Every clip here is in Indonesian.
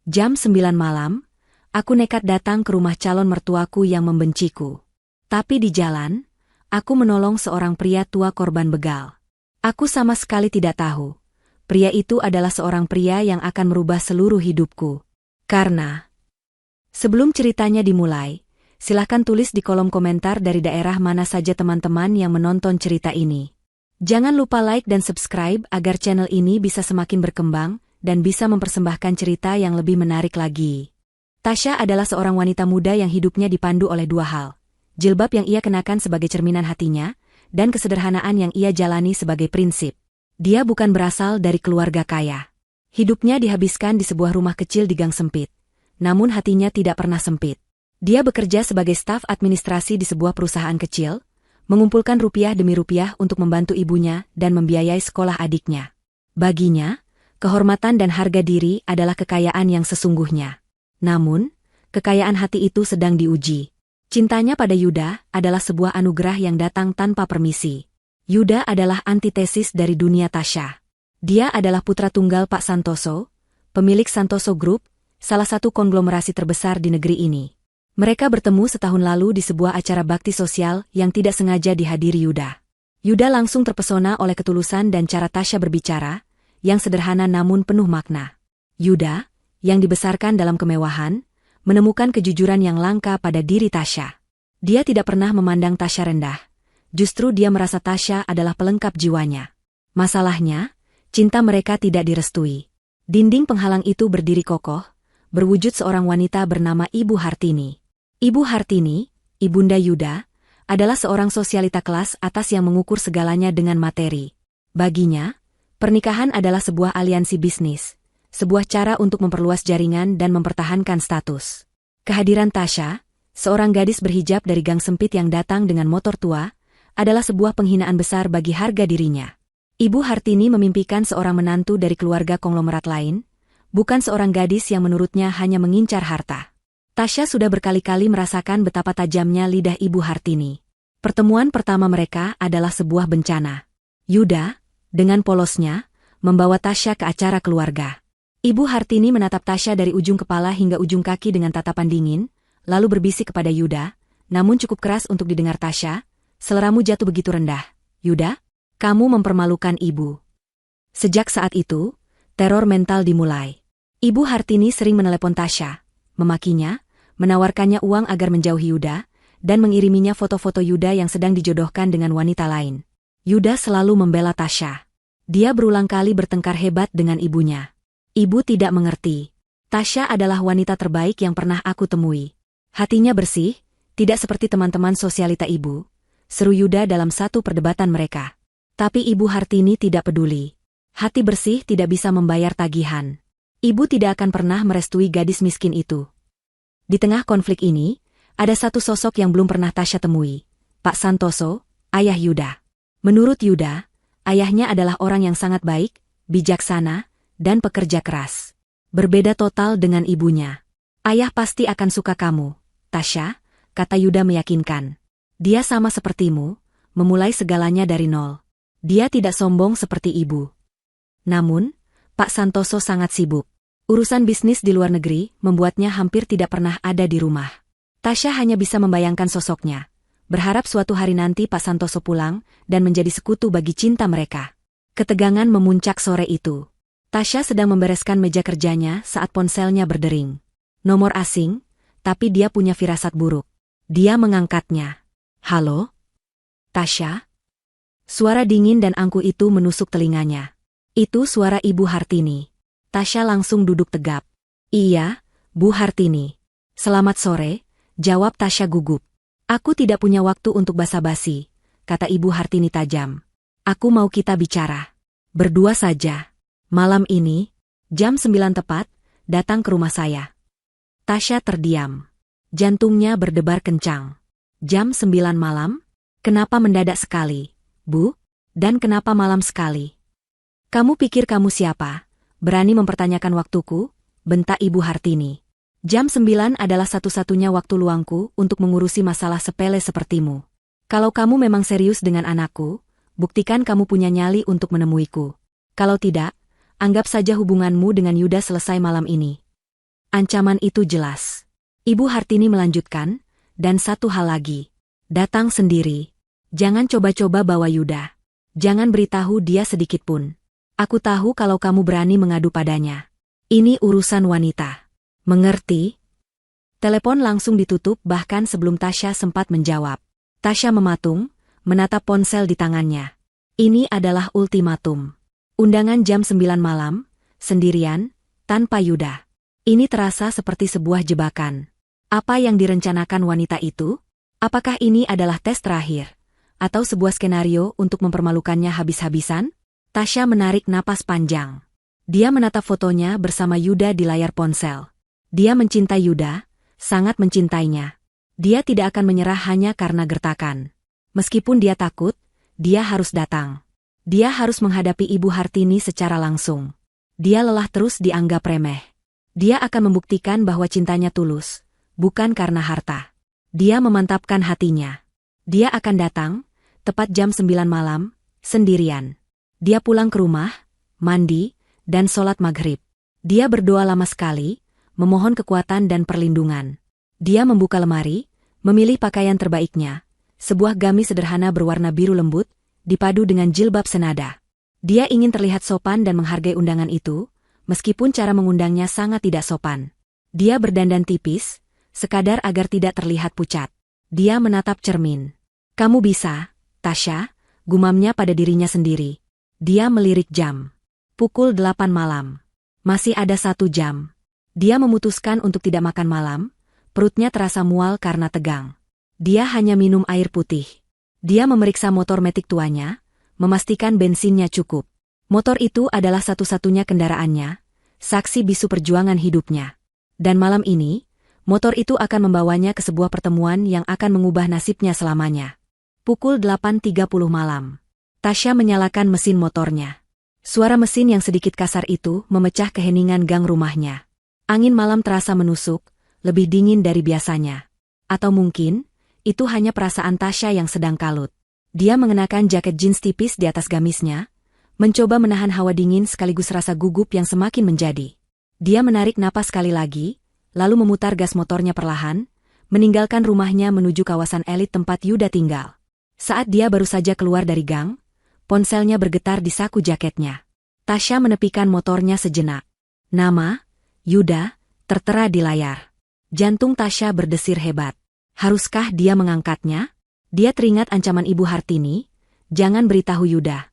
Jam 9 malam, aku nekat datang ke rumah calon mertuaku yang membenciku. Tapi di jalan, aku menolong seorang pria tua korban begal. Aku sama sekali tidak tahu, pria itu adalah seorang pria yang akan merubah seluruh hidupku. Karena, sebelum ceritanya dimulai, silahkan tulis di kolom komentar dari daerah mana saja teman-teman yang menonton cerita ini. Jangan lupa like dan subscribe agar channel ini bisa semakin berkembang dan bisa mempersembahkan cerita yang lebih menarik lagi. Tasya adalah seorang wanita muda yang hidupnya dipandu oleh dua hal. Jilbab yang ia kenakan sebagai cerminan hatinya, dan kesederhanaan yang ia jalani sebagai prinsip. Dia bukan berasal dari keluarga kaya. Hidupnya dihabiskan di sebuah rumah kecil di gang sempit. Namun hatinya tidak pernah sempit. Dia bekerja sebagai staf administrasi di sebuah perusahaan kecil, mengumpulkan rupiah demi rupiah untuk membantu ibunya dan membiayai sekolah adiknya. Baginya, kehormatan dan harga diri adalah kekayaan yang sesungguhnya. Namun, kekayaan hati itu sedang diuji. Cintanya pada Yuda adalah sebuah anugerah yang datang tanpa permisi. Yuda adalah antitesis dari dunia Tasya. Dia adalah putra tunggal Pak Santoso, pemilik Santoso Group, salah satu konglomerasi terbesar di negeri ini. Mereka bertemu setahun lalu di sebuah acara bakti sosial yang tidak sengaja dihadiri Yuda. Yuda langsung terpesona oleh ketulusan dan cara Tasya berbicara, yang sederhana namun penuh makna. Yuda, yang dibesarkan dalam kemewahan, menemukan kejujuran yang langka pada diri Tasya. Dia tidak pernah memandang Tasya rendah. Justru dia merasa Tasya adalah pelengkap jiwanya. Masalahnya, cinta mereka tidak direstui. Dinding penghalang itu berdiri kokoh, berwujud seorang wanita bernama Ibu Hartini. Ibu Hartini, ibunda Yuda, adalah seorang sosialita kelas atas yang mengukur segalanya dengan materi. Baginya, pernikahan adalah sebuah aliansi bisnis, sebuah cara untuk memperluas jaringan dan mempertahankan status. Kehadiran Tasya, seorang gadis berhijab dari gang sempit yang datang dengan motor tua, adalah sebuah penghinaan besar bagi harga dirinya. Ibu Hartini memimpikan seorang menantu dari keluarga konglomerat lain, bukan seorang gadis yang menurutnya hanya mengincar harta. Tasya sudah berkali-kali merasakan betapa tajamnya lidah Ibu Hartini. Pertemuan pertama mereka adalah sebuah bencana. Yuda, dengan polosnya, membawa Tasya ke acara keluarga. Ibu Hartini menatap Tasya dari ujung kepala hingga ujung kaki dengan tatapan dingin, lalu berbisik kepada Yuda, namun cukup keras untuk didengar Tasya, "Seleramu jatuh begitu rendah. Yuda, kamu mempermalukan ibu." Sejak saat itu, teror mental dimulai. Ibu Hartini sering menelepon Tasya, memakinya, menawarkannya uang agar menjauhi Yuda, dan mengiriminya foto-foto Yuda yang sedang dijodohkan dengan wanita lain. Yuda selalu membela Tasya. Dia berulang kali bertengkar hebat dengan ibunya. Ibu tidak mengerti. Tasya adalah wanita terbaik yang pernah aku temui. Hatinya bersih, tidak seperti teman-teman sosialita ibu, seru Yuda dalam satu perdebatan mereka. Tapi Ibu Hartini tidak peduli. Hati bersih tidak bisa membayar tagihan. Ibu tidak akan pernah merestui gadis miskin itu. Di tengah konflik ini, ada satu sosok yang belum pernah Tasya temui. Pak Santoso, ayah Yuda. Menurut Yuda, ayahnya adalah orang yang sangat baik, bijaksana, dan pekerja keras. Berbeda total dengan ibunya. "Ayah pasti akan suka kamu, Tasya," kata Yuda meyakinkan. "Dia sama sepertimu, memulai segalanya dari nol. Dia tidak sombong seperti ibu." Namun, Pak Santoso sangat sibuk. Urusan bisnis di luar negeri membuatnya hampir tidak pernah ada di rumah. Tasya hanya bisa membayangkan sosoknya, berharap suatu hari nanti Pak Santoso pulang dan menjadi sekutu bagi cinta mereka. Ketegangan memuncak sore itu. Tasya sedang membereskan meja kerjanya saat ponselnya berdering. Nomor asing, tapi dia punya firasat buruk. Dia mengangkatnya. "Halo? Tasya?" Suara dingin dan angkuh itu menusuk telinganya. Itu suara Ibu Hartini. Tasya langsung duduk tegap. "Iya, Bu Hartini." "Selamat sore," jawab Tasya gugup. "Aku tidak punya waktu untuk basa-basi," kata Ibu Hartini tajam. "Aku mau kita bicara. Berdua saja. Malam ini, jam 9 tepat, datang ke rumah saya." Tasya terdiam. Jantungnya berdebar kencang. "Jam 9 malam? Kenapa mendadak sekali, Bu? Dan kenapa malam sekali? Kamu pikir kamu siapa? Berani mempertanyakan waktuku?" bentak Ibu Hartini. "Jam 9 adalah satu-satunya waktu luangku untuk mengurusi masalah sepele sepertimu. Kalau kamu memang serius dengan anakku, buktikan kamu punya nyali untuk menemuiku. Kalau tidak, anggap saja hubunganmu dengan Yuda selesai malam ini." Ancaman itu jelas. Ibu Hartini melanjutkan, dan satu hal lagi. Datang sendiri. Jangan coba-coba bawa Yuda. Jangan beritahu dia sedikitpun. Aku tahu kalau kamu berani mengadu padanya. Ini urusan wanita. Mengerti? Telepon langsung ditutup bahkan sebelum Tasya sempat menjawab. Tasya mematung, menatap ponsel di tangannya. Ini adalah ultimatum. Undangan jam 9 malam, sendirian, tanpa Yuda. Ini terasa seperti sebuah jebakan. Apa yang direncanakan wanita itu? Apakah ini adalah tes terakhir? Atau sebuah skenario untuk mempermalukannya habis-habisan? Tasya menarik napas panjang. Dia menatap fotonya bersama Yuda di layar ponsel. Dia mencintai Yuda, sangat mencintainya. Dia tidak akan menyerah hanya karena gertakan. Meskipun dia takut, dia harus datang. Dia harus menghadapi Ibu Hartini secara langsung. Dia lelah terus dianggap remeh. Dia akan membuktikan bahwa cintanya tulus, bukan karena harta. Dia memantapkan hatinya. Dia akan datang, tepat jam 9 malam, sendirian. Dia pulang ke rumah, mandi, dan sholat maghrib. Dia berdoa lama sekali, memohon kekuatan dan perlindungan. Dia membuka lemari, memilih pakaian terbaiknya, sebuah gamis sederhana berwarna biru lembut, dipadu dengan jilbab senada. Dia ingin terlihat sopan dan menghargai undangan itu, meskipun cara mengundangnya sangat tidak sopan. Dia berdandan tipis, sekadar agar tidak terlihat pucat. Dia menatap cermin. Kamu bisa, Tasya, gumamnya pada dirinya sendiri. Dia melirik jam. Pukul 8 malam. Masih ada 1 jam. Dia memutuskan untuk tidak makan malam, perutnya terasa mual karena tegang. Dia hanya minum air putih. Dia memeriksa motor metik tuanya, memastikan bensinnya cukup. Motor itu adalah satu-satunya kendaraannya, saksi bisu perjuangan hidupnya. Dan malam ini, motor itu akan membawanya ke sebuah pertemuan yang akan mengubah nasibnya selamanya. Pukul 8.30 malam. Tasya menyalakan mesin motornya. Suara mesin yang sedikit kasar itu memecah keheningan gang rumahnya. Angin malam terasa menusuk, lebih dingin dari biasanya. Atau mungkin, itu hanya perasaan Tasya yang sedang kalut. Dia mengenakan jaket jeans tipis di atas gamisnya, mencoba menahan hawa dingin sekaligus rasa gugup yang semakin menjadi. Dia menarik napas sekali lagi, lalu memutar gas motornya perlahan, meninggalkan rumahnya menuju kawasan elit tempat Yuda tinggal. Saat dia baru saja keluar dari gang, ponselnya bergetar di saku jaketnya. Tasya menepikan motornya sejenak. Nama, Yuda, tertera di layar. Jantung Tasya berdesir hebat. Haruskah dia mengangkatnya? Dia teringat ancaman Ibu Hartini, jangan beritahu Yuda.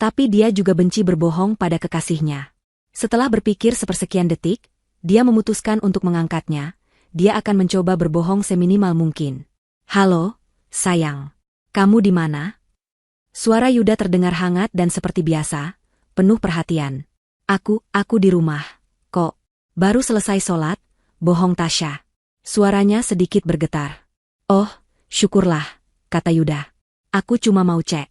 Tapi dia juga benci berbohong pada kekasihnya. Setelah berpikir sepersekian detik, dia memutuskan untuk mengangkatnya. Dia akan mencoba berbohong seminimal mungkin. Halo, sayang. Kamu di mana? Suara Yuda terdengar hangat dan seperti biasa, penuh perhatian. Aku di rumah. Kok, baru selesai sholat? Bohong Tasya. Suaranya sedikit bergetar. Oh, syukurlah, kata Yuda. Aku cuma mau cek.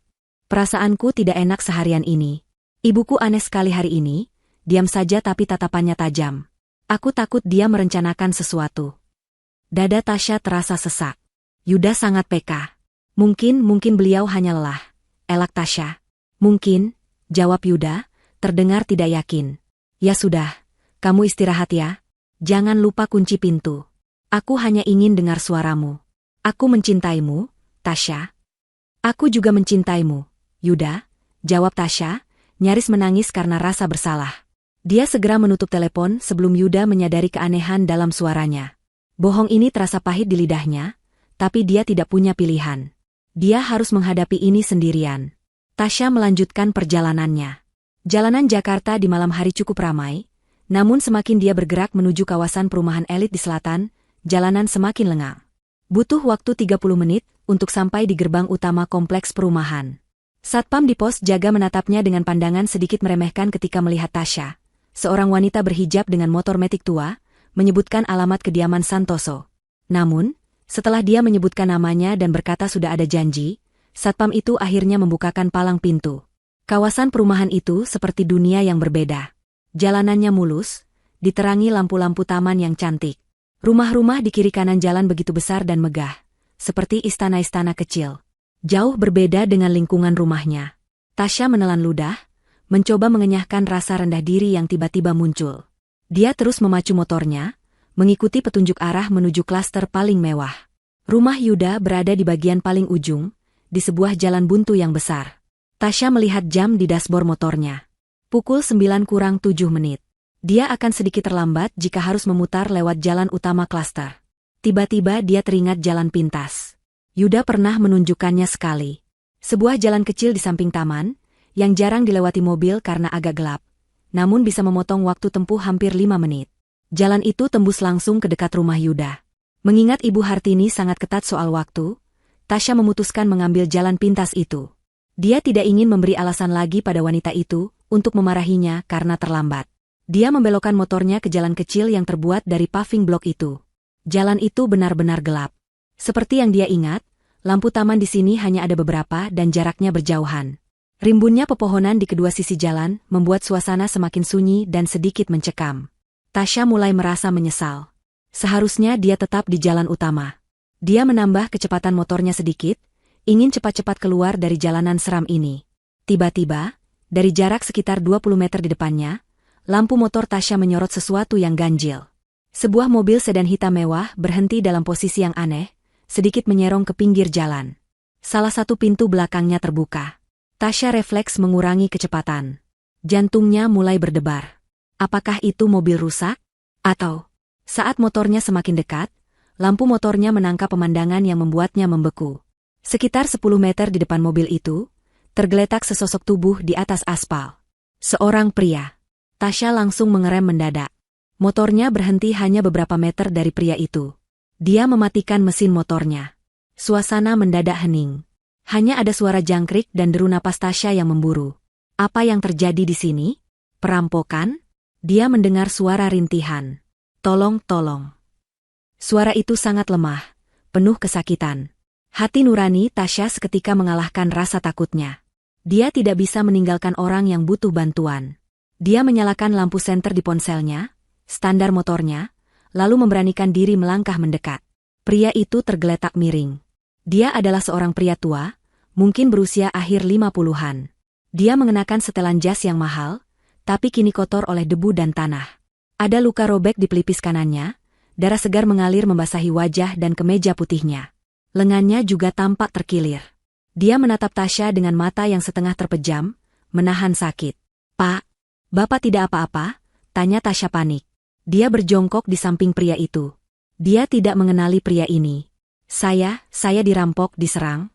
Perasaanku tidak enak seharian ini. Ibuku aneh sekali hari ini, diam saja tapi tatapannya tajam. Aku takut dia merencanakan sesuatu. Dada Tasya terasa sesak. Yuda sangat peka. Mungkin beliau hanya lelah. Elak Tasya. Mungkin, jawab Yuda, terdengar tidak yakin. Ya sudah, kamu istirahat ya. Jangan lupa kunci pintu. Aku hanya ingin dengar suaramu. Aku mencintaimu, Tasya. Aku juga mencintaimu, Yuda, jawab Tasya, nyaris menangis karena rasa bersalah. Dia segera menutup telepon sebelum Yuda menyadari keanehan dalam suaranya. Bohong ini terasa pahit di lidahnya, tapi dia tidak punya pilihan. Dia harus menghadapi ini sendirian. Tasya melanjutkan perjalanannya. Jalanan Jakarta di malam hari cukup ramai, namun semakin dia bergerak menuju kawasan perumahan elit di selatan, jalanan semakin lengang. Butuh waktu 30 menit untuk sampai di gerbang utama kompleks perumahan. Satpam di pos jaga menatapnya dengan pandangan sedikit meremehkan ketika melihat Tasya, seorang wanita berhijab dengan motor metik tua, menyebutkan alamat kediaman Santoso. Namun, setelah dia menyebutkan namanya dan berkata sudah ada janji, satpam itu akhirnya membukakan palang pintu. Kawasan perumahan itu seperti dunia yang berbeda. Jalanannya mulus, diterangi lampu-lampu taman yang cantik. Rumah-rumah di kiri kanan jalan begitu besar dan megah, seperti istana-istana kecil. Jauh berbeda dengan lingkungan rumahnya. Tasya menelan ludah, mencoba mengenyahkan rasa rendah diri yang tiba-tiba muncul. Dia terus memacu motornya, mengikuti petunjuk arah menuju klaster paling mewah. Rumah Yuda berada di bagian paling ujung, di sebuah jalan buntu yang besar. Tasya melihat jam di dashboard motornya. Pukul 9:07. Dia akan sedikit terlambat jika harus memutar lewat jalan utama klaster. Tiba-tiba dia teringat jalan pintas. Yuda pernah menunjukkannya sekali. Sebuah jalan kecil di samping taman, yang jarang dilewati mobil karena agak gelap, namun bisa memotong waktu tempuh hampir 5 menit. Jalan itu tembus langsung ke dekat rumah Yuda. Mengingat Ibu Hartini sangat ketat soal waktu, Tasya memutuskan mengambil jalan pintas itu. Dia tidak ingin memberi alasan lagi pada wanita itu untuk memarahinya karena terlambat. Dia membelokkan motornya ke jalan kecil yang terbuat dari paving block itu. Jalan itu benar-benar gelap. Seperti yang dia ingat, lampu taman di sini hanya ada beberapa dan jaraknya berjauhan. Rimbunnya pepohonan di kedua sisi jalan membuat suasana semakin sunyi dan sedikit mencekam. Tasya mulai merasa menyesal. Seharusnya dia tetap di jalan utama. Dia menambah kecepatan motornya sedikit, ingin cepat-cepat keluar dari jalanan seram ini. Tiba-tiba, dari jarak sekitar 20 meter di depannya, lampu motor Tasya menyorot sesuatu yang ganjil. Sebuah mobil sedan hitam mewah berhenti dalam posisi yang aneh, sedikit menyerong ke pinggir jalan. Salah satu pintu belakangnya terbuka. Tasya refleks mengurangi kecepatan. Jantungnya mulai berdebar. Apakah itu mobil rusak? Atau, saat motornya semakin dekat, lampu motornya menangkap pemandangan yang membuatnya membeku. Sekitar 10 meter di depan mobil itu, tergeletak sesosok tubuh di atas aspal. Seorang pria. Tasya langsung mengerem mendadak. Motornya berhenti hanya beberapa meter dari pria itu. Dia mematikan mesin motornya. Suasana mendadak hening. Hanya ada suara jangkrik dan deru napas Tasya yang memburu. Apa yang terjadi di sini? Perampokan? Dia mendengar suara rintihan. Tolong, tolong. Suara itu sangat lemah, penuh kesakitan. Hati nurani Tasya seketika mengalahkan rasa takutnya. Dia tidak bisa meninggalkan orang yang butuh bantuan. Dia menyalakan lampu senter di ponselnya, standar motornya, lalu memberanikan diri melangkah mendekat. Pria itu tergeletak miring. Dia adalah seorang pria tua, mungkin berusia akhir 50-an. Dia mengenakan setelan jas yang mahal, tapi kini kotor oleh debu dan tanah. Ada luka robek di pelipis kanannya, darah segar mengalir membasahi wajah dan kemeja putihnya. Lengannya juga tampak terkilir. Dia menatap Tasya dengan mata yang setengah terpejam, menahan sakit. "Pak, Bapak tidak apa-apa?" tanya Tasya panik. Dia berjongkok di samping pria itu. Dia tidak mengenali pria ini. Saya dirampok, diserang."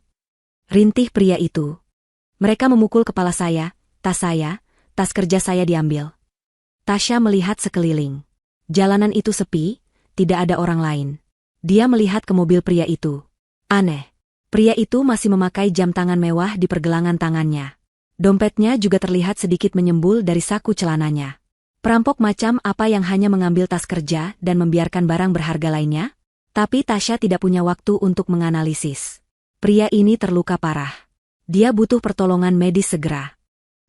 Rintih pria itu. "Mereka memukul kepala saya, tas kerja saya diambil." Tasya melihat sekeliling. Jalanan itu sepi, tidak ada orang lain. Dia melihat ke mobil pria itu. Aneh. Pria itu masih memakai jam tangan mewah di pergelangan tangannya. Dompetnya juga terlihat sedikit menyembul dari saku celananya. Perampok macam apa yang hanya mengambil tas kerja dan membiarkan barang berharga lainnya? Tapi Tasya tidak punya waktu untuk menganalisis. Pria ini terluka parah. Dia butuh pertolongan medis segera.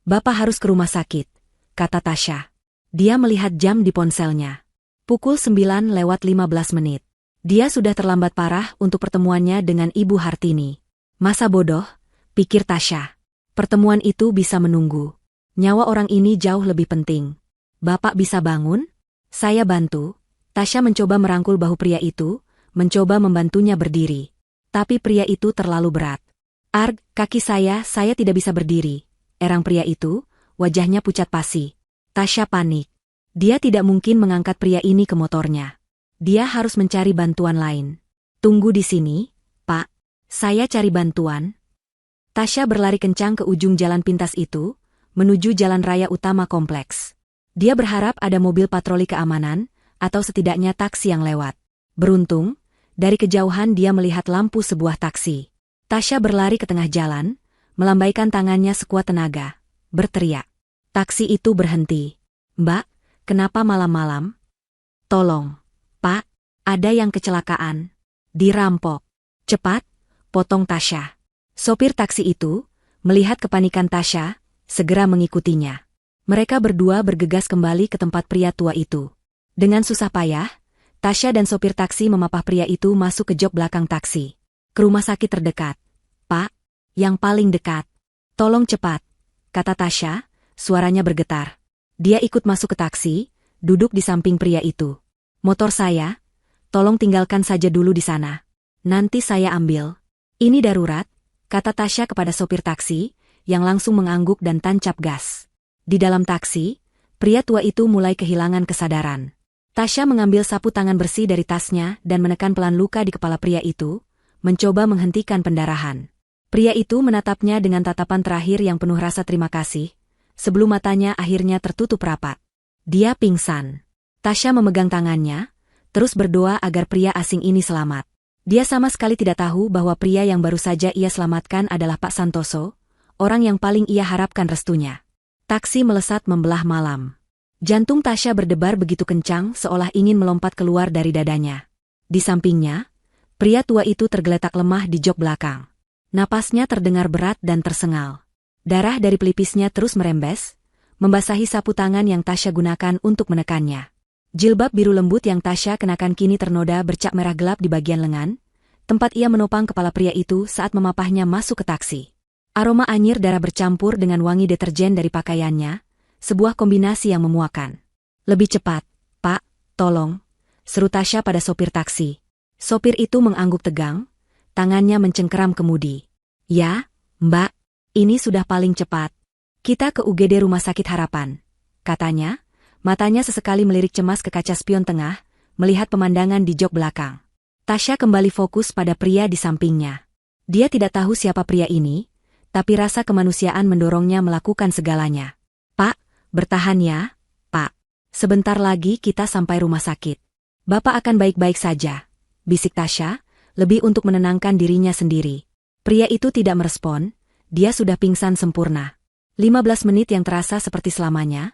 "Bapak harus ke rumah sakit," kata Tasya. Dia melihat jam di ponselnya. Pukul 9:15. Dia sudah terlambat parah untuk pertemuannya dengan Ibu Hartini. Masa bodoh, pikir Tasya. Pertemuan itu bisa menunggu. Nyawa orang ini jauh lebih penting. "Bapak bisa bangun?" "Saya bantu." Tasya mencoba merangkul bahu pria itu, mencoba membantunya berdiri. Tapi pria itu terlalu berat. "Arg, kaki saya tidak bisa berdiri." Erang pria itu, wajahnya pucat pasi. Tasya panik. Dia tidak mungkin mengangkat pria ini ke motornya. Dia harus mencari bantuan lain. "Tunggu di sini, Pak. Saya cari bantuan." Tasya berlari kencang ke ujung jalan pintas itu, menuju jalan raya utama kompleks. Dia berharap ada mobil patroli keamanan, atau setidaknya taksi yang lewat. Beruntung, dari kejauhan dia melihat lampu sebuah taksi. Tasya berlari ke tengah jalan, melambaikan tangannya sekuat tenaga, berteriak. Taksi itu berhenti. "Mbak, kenapa malam-malam?" "Tolong, Pak, ada yang kecelakaan. Dirampok." "Cepat," potong Tasya. Sopir taksi itu, melihat kepanikan Tasya, segera mengikutinya. Mereka berdua bergegas kembali ke tempat pria tua itu. Dengan susah payah, Tasya dan sopir taksi memapah pria itu masuk ke jok belakang taksi. "Ke rumah sakit terdekat, Pak. Yang paling dekat." "Tolong cepat," kata Tasya, suaranya bergetar. Dia ikut masuk ke taksi, duduk di samping pria itu. Motor saya, tolong tinggalkan saja dulu di sana. Nanti saya ambil. Ini darurat, kata Tasya kepada sopir taksi, yang langsung mengangguk dan tancap gas. Di dalam taksi, pria tua itu mulai kehilangan kesadaran. Tasya mengambil sapu tangan bersih dari tasnya dan menekan pelan luka di kepala pria itu, mencoba menghentikan pendarahan. Pria itu menatapnya dengan tatapan terakhir yang penuh rasa terima kasih, sebelum matanya akhirnya tertutup rapat. Dia pingsan. Tasya memegang tangannya, terus berdoa agar pria asing ini selamat. Dia sama sekali tidak tahu bahwa pria yang baru saja ia selamatkan adalah Pak Santoso, orang yang paling ia harapkan restunya. Taksi melesat membelah malam. Jantung Tasya berdebar begitu kencang seolah ingin melompat keluar dari dadanya. Di sampingnya, pria tua itu tergeletak lemah di jok belakang. Napasnya terdengar berat dan tersengal. Darah dari pelipisnya terus merembes, membasahi sapu tangan yang Tasya gunakan untuk menekannya. Jilbab biru lembut yang Tasya kenakan kini ternoda bercak merah gelap di bagian lengan, tempat ia menopang kepala pria itu saat memapahnya masuk ke taksi. Aroma anyir darah bercampur dengan wangi deterjen dari pakaiannya, sebuah kombinasi yang memuakkan. Lebih cepat, Pak, tolong, seru Tasya pada sopir taksi. Sopir itu mengangguk tegang, tangannya mencengkeram kemudi. Ya, Mbak, ini sudah paling cepat. Kita ke UGD Rumah Sakit Harapan, katanya. Matanya sesekali melirik cemas ke kaca spion tengah, melihat pemandangan di jok belakang. Tasya kembali fokus pada pria di sampingnya. Dia tidak tahu siapa pria ini, tapi rasa kemanusiaan mendorongnya melakukan segalanya. Pak, bertahan ya, Pak. Sebentar lagi kita sampai rumah sakit. Bapak akan baik-baik saja, bisik Tasya, lebih untuk menenangkan dirinya sendiri. Pria itu tidak merespon, dia sudah pingsan sempurna. 15 menit yang terasa seperti selamanya.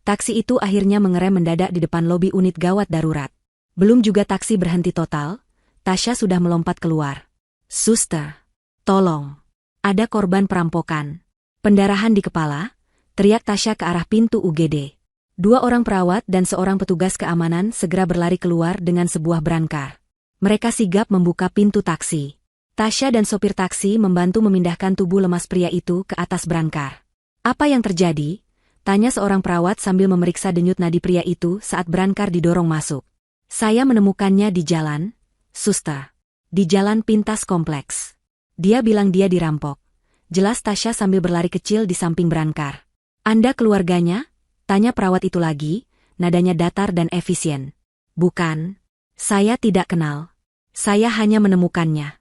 Taksi itu akhirnya mengerem mendadak di depan lobi unit gawat darurat. Belum juga taksi berhenti total, Tasya sudah melompat keluar. Suster, tolong. Ada korban perampokan. Pendarahan di kepala, teriak Tasya ke arah pintu UGD. 2 orang perawat dan seorang petugas keamanan segera berlari keluar dengan sebuah brankar. Mereka sigap membuka pintu taksi. Tasya dan sopir taksi membantu memindahkan tubuh lemas pria itu ke atas brankar. Apa yang terjadi? Tanya seorang perawat sambil memeriksa denyut nadi pria itu saat brankar didorong masuk. Saya menemukannya di jalan, suster. Di jalan pintas kompleks. Dia bilang dia dirampok. Jelas Tasya sambil berlari kecil di samping brankar. Anda keluarganya? Tanya perawat itu lagi, nadanya datar dan efisien. Bukan. Saya tidak kenal. Saya hanya menemukannya.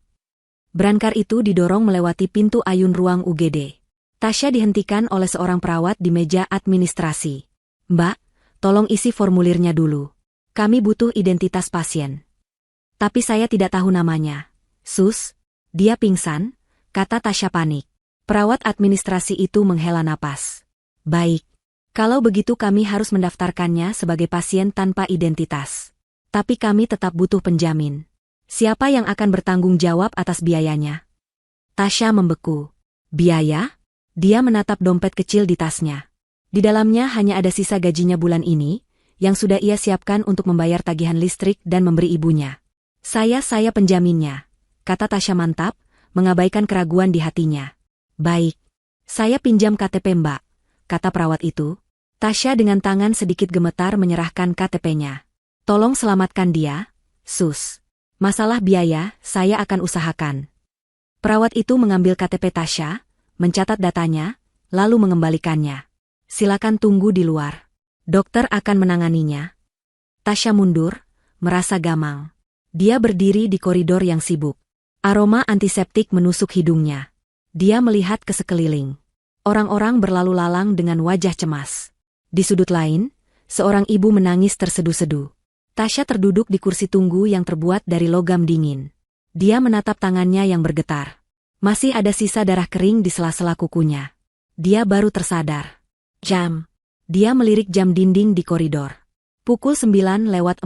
Brankar itu didorong melewati pintu ayun ruang UGD. Tasya dihentikan oleh seorang perawat di meja administrasi. Mbak, tolong isi formulirnya dulu. Kami butuh identitas pasien. Tapi saya tidak tahu namanya. Sus, dia pingsan, kata Tasya panik. Perawat administrasi itu menghela napas. Baik. Kalau begitu kami harus mendaftarkannya sebagai pasien tanpa identitas. Tapi kami tetap butuh penjamin. Siapa yang akan bertanggung jawab atas biayanya? Tasya membeku. Biaya? Dia menatap dompet kecil di tasnya. Di dalamnya hanya ada sisa gajinya bulan ini, yang sudah ia siapkan untuk membayar tagihan listrik dan memberi ibunya. Saya penjaminnya, kata Tasya mantap, mengabaikan keraguan di hatinya. Baik. Saya pinjam KTP Mbak, kata perawat itu. Tasya dengan tangan sedikit gemetar menyerahkan KTP-nya. Tolong selamatkan dia, sus. Masalah biaya, saya akan usahakan. Perawat itu mengambil KTP Tasya, mencatat datanya, lalu mengembalikannya. Silakan tunggu di luar. Dokter akan menanganinya. Tasya mundur, merasa gamang. Dia berdiri di koridor yang sibuk. Aroma antiseptik menusuk hidungnya. Dia melihat ke sekeliling. Orang-orang berlalu lalang dengan wajah cemas. Di sudut lain, seorang ibu menangis terseduh-seduh. Tasya terduduk di kursi tunggu yang terbuat dari logam dingin. Dia menatap tangannya yang bergetar. Masih ada sisa darah kering di sela-sela kukunya. Dia baru tersadar. Jam. Dia melirik jam dinding di koridor. Pukul 9:45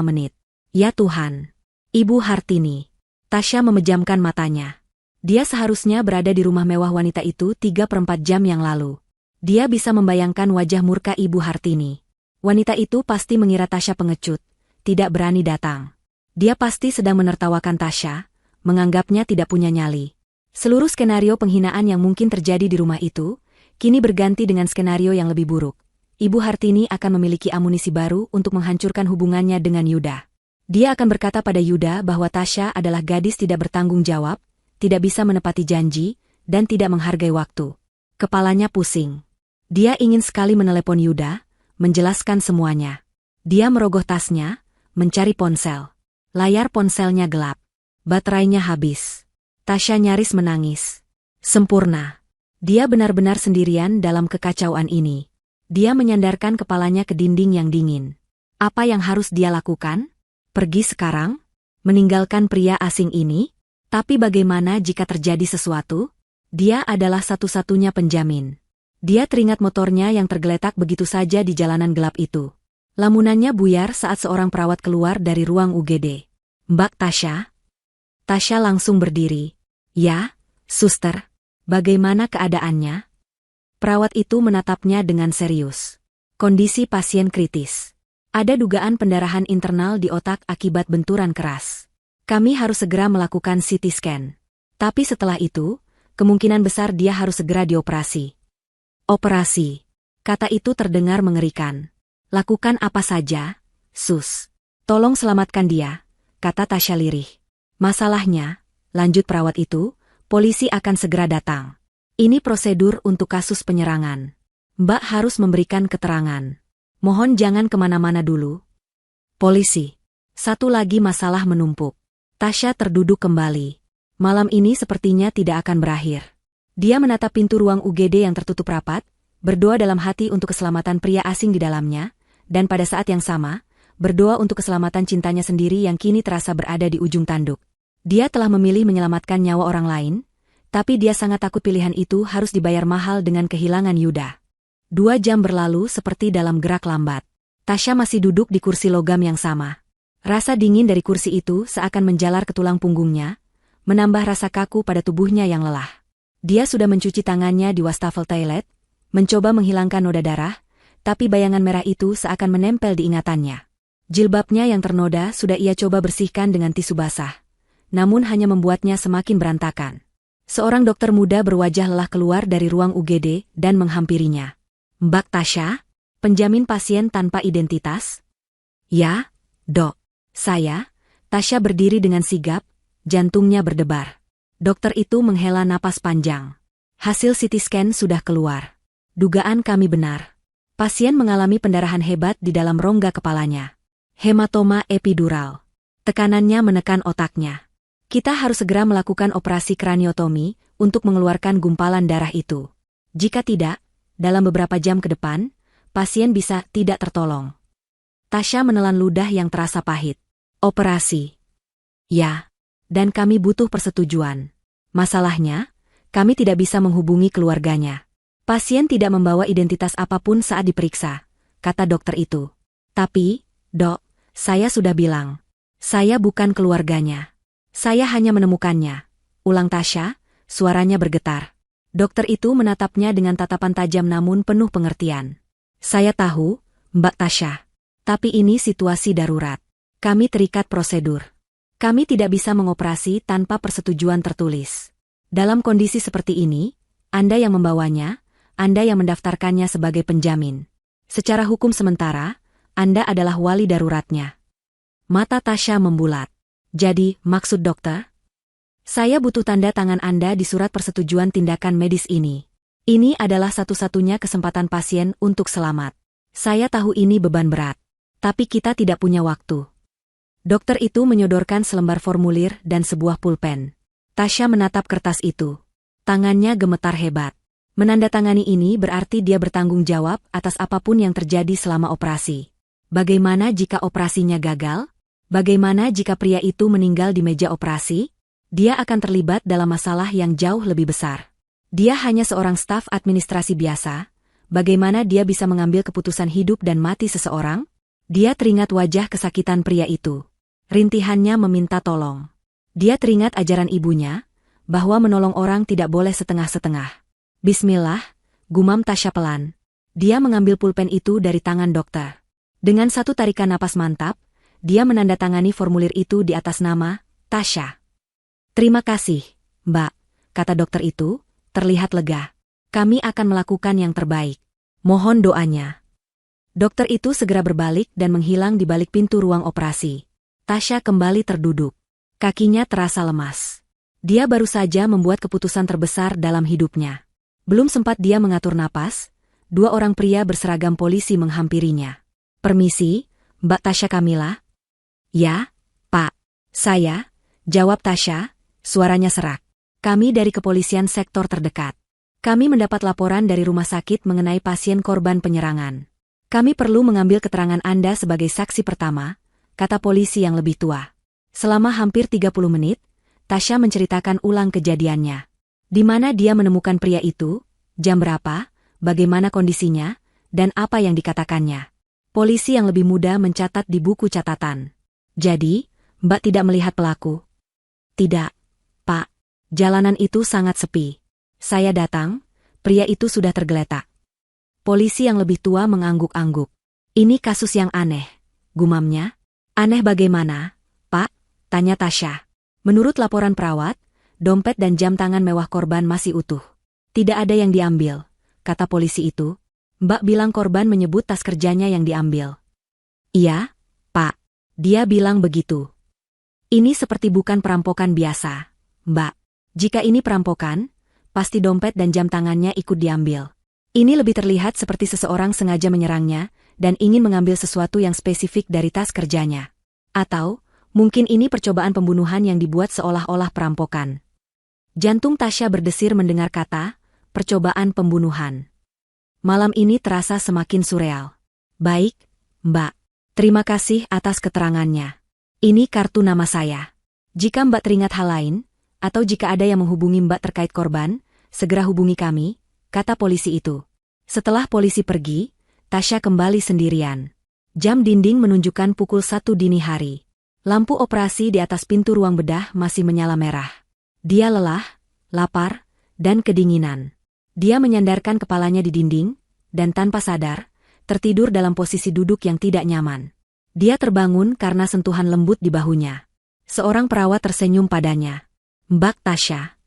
menit. Ya Tuhan. Ibu Hartini. Tasya memejamkan matanya. Dia seharusnya berada di rumah mewah wanita itu 3/4 jam yang lalu. Dia bisa membayangkan wajah murka Ibu Hartini. Wanita itu pasti mengira Tasya pengecut, tidak berani datang. Dia pasti sedang menertawakan Tasya, menganggapnya tidak punya nyali. Seluruh skenario penghinaan yang mungkin terjadi di rumah itu, kini berganti dengan skenario yang lebih buruk. Ibu Hartini akan memiliki amunisi baru untuk menghancurkan hubungannya dengan Yuda. Dia akan berkata pada Yuda bahwa Tasya adalah gadis tidak bertanggung jawab, tidak bisa menepati janji, dan tidak menghargai waktu. Kepalanya pusing. Dia ingin sekali menelepon Yuda, menjelaskan semuanya. Dia merogoh tasnya, mencari ponsel. Layar ponselnya gelap. Baterainya habis. Tasya nyaris menangis. Sempurna. Dia benar-benar sendirian dalam kekacauan ini. Dia menyandarkan kepalanya ke dinding yang dingin. Apa yang harus dia lakukan? Pergi sekarang? Meninggalkan pria asing ini? Tapi bagaimana jika terjadi sesuatu? Dia adalah satu-satunya penjamin. Dia teringat motornya yang tergeletak begitu saja di jalanan gelap itu. Lamunannya buyar saat seorang perawat keluar dari ruang UGD. Mbak Tasya? Tasya langsung berdiri. Ya, suster. Bagaimana keadaannya? Perawat itu menatapnya dengan serius. Kondisi pasien kritis. Ada dugaan pendarahan internal di otak akibat benturan keras. Kami harus segera melakukan CT scan. Tapi setelah itu, kemungkinan besar dia harus segera dioperasi. Operasi. Kata itu terdengar mengerikan. Lakukan apa saja, sus. Tolong selamatkan dia, kata Tasya lirih. Masalahnya, lanjut perawat itu, polisi akan segera datang. Ini prosedur untuk kasus penyerangan. Mbak harus memberikan keterangan. Mohon jangan kemana-mana dulu. Polisi. Satu lagi masalah menumpuk. Tasya terduduk kembali. Malam ini sepertinya tidak akan berakhir. Dia menatap pintu ruang UGD yang tertutup rapat, berdoa dalam hati untuk keselamatan pria asing di dalamnya, dan pada saat yang sama, berdoa untuk keselamatan cintanya sendiri yang kini terasa berada di ujung tanduk. Dia telah memilih menyelamatkan nyawa orang lain, tapi dia sangat takut pilihan itu harus dibayar mahal dengan kehilangan Yuda. 2 jam berlalu seperti dalam gerak lambat. Tasya masih duduk di kursi logam yang sama. Rasa dingin dari kursi itu seakan menjalar ke tulang punggungnya, menambah rasa kaku pada tubuhnya yang lelah. Dia sudah mencuci tangannya di wastafel toilet, mencoba menghilangkan noda darah, tapi bayangan merah itu seakan menempel di ingatannya. Jilbabnya yang ternoda sudah ia coba bersihkan dengan tisu basah, namun hanya membuatnya semakin berantakan. Seorang dokter muda berwajah lelah keluar dari ruang UGD dan menghampirinya. Mbak Tasya, penjamin pasien tanpa identitas? Ya, dok. Saya, Tasya berdiri dengan sigap, jantungnya berdebar. Dokter itu menghela napas panjang. Hasil CT scan sudah keluar. Dugaan kami benar. Pasien mengalami pendarahan hebat di dalam rongga kepalanya. Hematoma epidural. Tekanannya menekan otaknya. Kita harus segera melakukan operasi kraniotomi untuk mengeluarkan gumpalan darah itu. Jika tidak, dalam beberapa jam ke depan, pasien bisa tidak tertolong. Tasya menelan ludah yang terasa pahit. Operasi. Ya, dan kami butuh persetujuan. Masalahnya, kami tidak bisa menghubungi keluarganya. Pasien tidak membawa identitas apapun saat diperiksa, kata dokter itu. Tapi, dok, saya sudah bilang. Saya bukan keluarganya. Saya hanya menemukannya. Ulang Tasya, suaranya bergetar. Dokter itu menatapnya dengan tatapan tajam namun penuh pengertian. Saya tahu, Mbak Tasya. Tapi ini situasi darurat. Kami terikat prosedur. Kami tidak bisa mengoperasi tanpa persetujuan tertulis. Dalam kondisi seperti ini, Anda yang membawanya, Anda yang mendaftarkannya sebagai penjamin. Secara hukum sementara, Anda adalah wali daruratnya. Mata Tasya membulat. Jadi, maksud dokter? Saya butuh tanda tangan Anda di surat persetujuan tindakan medis ini. Ini adalah satu-satunya kesempatan pasien untuk selamat. Saya tahu ini beban berat. Tapi kita tidak punya waktu. Dokter itu menyodorkan selembar formulir dan sebuah pulpen. Tasya menatap kertas itu. Tangannya gemetar hebat. Menandatangani ini berarti dia bertanggung jawab atas apapun yang terjadi selama operasi. Bagaimana jika operasinya gagal? Bagaimana jika pria itu meninggal di meja operasi? Dia akan terlibat dalam masalah yang jauh lebih besar. Dia hanya seorang staf administrasi biasa. Bagaimana dia bisa mengambil keputusan hidup dan mati seseorang? Dia teringat wajah kesakitan pria itu. Rintihannya meminta tolong. Dia teringat ajaran ibunya, bahwa menolong orang tidak boleh setengah-setengah. Bismillah, gumam Tasya pelan. Dia mengambil pulpen itu dari tangan dokter. Dengan satu tarikan napas mantap, dia menandatangani formulir itu di atas nama Tasya. Terima kasih, Mbak, kata dokter itu, terlihat lega. Kami akan melakukan yang terbaik. Mohon doanya. Dokter itu segera berbalik dan menghilang di balik pintu ruang operasi. Tasya kembali terduduk. Kakinya terasa lemas. Dia baru saja membuat keputusan terbesar dalam hidupnya. Belum sempat dia mengatur napas, dua orang pria berseragam polisi menghampirinya. "Permisi, Mbak Tasya Kamila?" "Ya, Pak. Saya," jawab Tasya, suaranya serak. "Kami dari kepolisian sektor terdekat. Kami mendapat laporan dari rumah sakit mengenai pasien korban penyerangan. Kami perlu mengambil keterangan Anda sebagai saksi pertama," kata polisi yang lebih tua. Selama hampir 30 menit, Tasya menceritakan ulang kejadiannya. Di mana dia menemukan pria itu, jam berapa, bagaimana kondisinya, dan apa yang dikatakannya. Polisi yang lebih muda mencatat di buku catatan. "Jadi, Mbak tidak melihat pelaku?" "Tidak, Pak. Jalanan itu sangat sepi. Saya datang, pria itu sudah tergeletak." Polisi yang lebih tua mengangguk-angguk. "Ini kasus yang aneh," gumamnya. "Aneh bagaimana, Pak?" tanya Tasya. "Menurut laporan perawat, dompet dan jam tangan mewah korban masih utuh. Tidak ada yang diambil," kata polisi itu. "Mbak bilang korban menyebut tas kerjanya yang diambil." "Iya, Pak. Dia bilang begitu." "Ini seperti bukan perampokan biasa, Mbak. Jika ini perampokan, pasti dompet dan jam tangannya ikut diambil. Ini lebih terlihat seperti seseorang sengaja menyerangnya dan ingin mengambil sesuatu yang spesifik dari tas kerjanya. Atau, mungkin ini percobaan pembunuhan yang dibuat seolah-olah perampokan." Jantung Tasya berdesir mendengar kata, percobaan pembunuhan. Malam ini terasa semakin surreal. "Baik, Mbak. Terima kasih atas keterangannya. Ini kartu nama saya. Jika Mbak teringat hal lain, atau jika ada yang menghubungi Mbak terkait korban, segera hubungi kami," kata polisi itu. Setelah polisi pergi, Tasya kembali sendirian. Jam dinding menunjukkan pukul 1 dini hari. Lampu operasi di atas pintu ruang bedah masih menyala merah. Dia lelah, lapar, dan kedinginan. Dia menyandarkan kepalanya di dinding, dan tanpa sadar, tertidur dalam posisi duduk yang tidak nyaman. Dia terbangun karena sentuhan lembut di bahunya. Seorang perawat tersenyum padanya. "Mbak Tasya."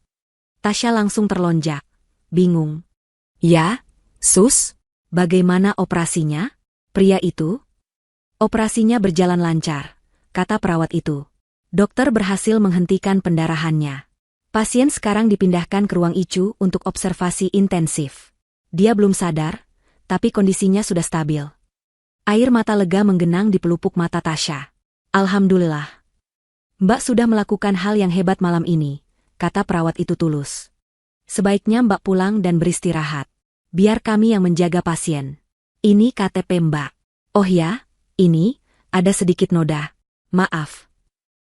Tasya langsung terlonjak. Bingung. "Ya, Sus? Bagaimana operasinya?" Pria itu. "Operasinya berjalan lancar," kata perawat itu. "Dokter berhasil menghentikan pendarahannya. Pasien sekarang dipindahkan ke ruang ICU untuk observasi intensif. Dia belum sadar, tapi kondisinya sudah stabil." Air mata lega menggenang di pelupuk mata Tasya. "Alhamdulillah. Mbak sudah melakukan hal yang hebat malam ini," kata perawat itu tulus. "Sebaiknya Mbak pulang dan beristirahat. Biar kami yang menjaga pasien. Ini KTP Mbak." "Oh ya, ini, ada sedikit noda. Maaf."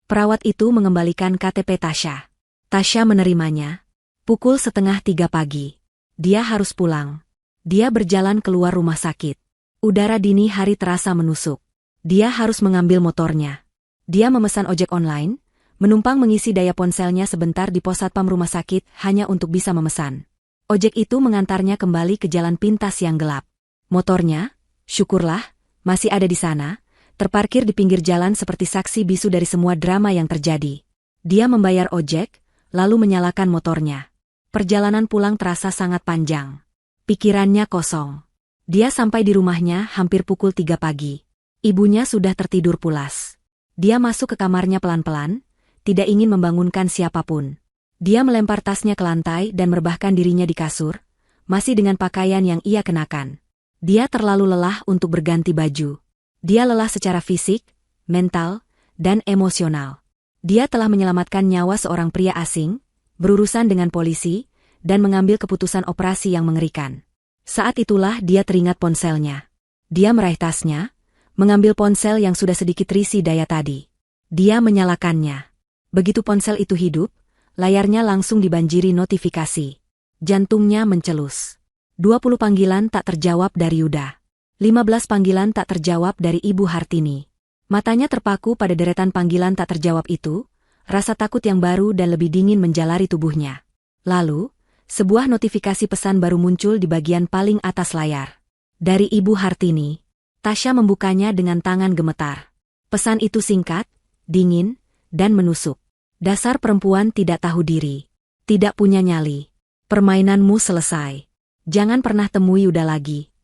Perawat itu mengembalikan KTP Tasya. Tasya menerimanya. Pukul 2:30 pagi. Dia harus pulang. Dia berjalan keluar rumah sakit. Udara dini hari terasa menusuk. Dia harus mengambil motornya. Dia memesan ojek online, menumpang mengisi daya ponselnya sebentar di pos satpam rumah sakit hanya untuk bisa memesan. Ojek itu mengantarnya kembali ke jalan pintas yang gelap. Motornya, syukurlah, masih ada di sana, terparkir di pinggir jalan seperti saksi bisu dari semua drama yang terjadi. Dia membayar ojek, lalu menyalakan motornya. Perjalanan pulang terasa sangat panjang. Pikirannya kosong. Dia sampai di rumahnya hampir pukul 3 pagi. Ibunya sudah tertidur pulas. Dia masuk ke kamarnya pelan-pelan, tidak ingin membangunkan siapapun. Dia melempar tasnya ke lantai dan merebahkan dirinya di kasur, masih dengan pakaian yang ia kenakan. Dia terlalu lelah untuk berganti baju. Dia lelah secara fisik, mental, dan emosional. Dia telah menyelamatkan nyawa seorang pria asing, berurusan dengan polisi, dan mengambil keputusan operasi yang mengerikan. Saat itulah dia teringat ponselnya. Dia meraih tasnya, mengambil ponsel yang sudah sedikit terisi daya tadi. Dia menyalakannya. Begitu ponsel itu hidup, layarnya langsung dibanjiri notifikasi. Jantungnya mencelus. 20 panggilan tak terjawab dari Yuda. 15 panggilan tak terjawab dari Ibu Hartini. Matanya terpaku pada deretan panggilan tak terjawab itu, rasa takut yang baru dan lebih dingin menjalari tubuhnya. Lalu, sebuah notifikasi pesan baru muncul di bagian paling atas layar. Dari Ibu Hartini. Tasya membukanya dengan tangan gemetar. Pesan itu singkat, dingin, dan menusuk. "Dasar perempuan tidak tahu diri. Tidak punya nyali. Permainanmu selesai. Jangan pernah temui Yuda lagi."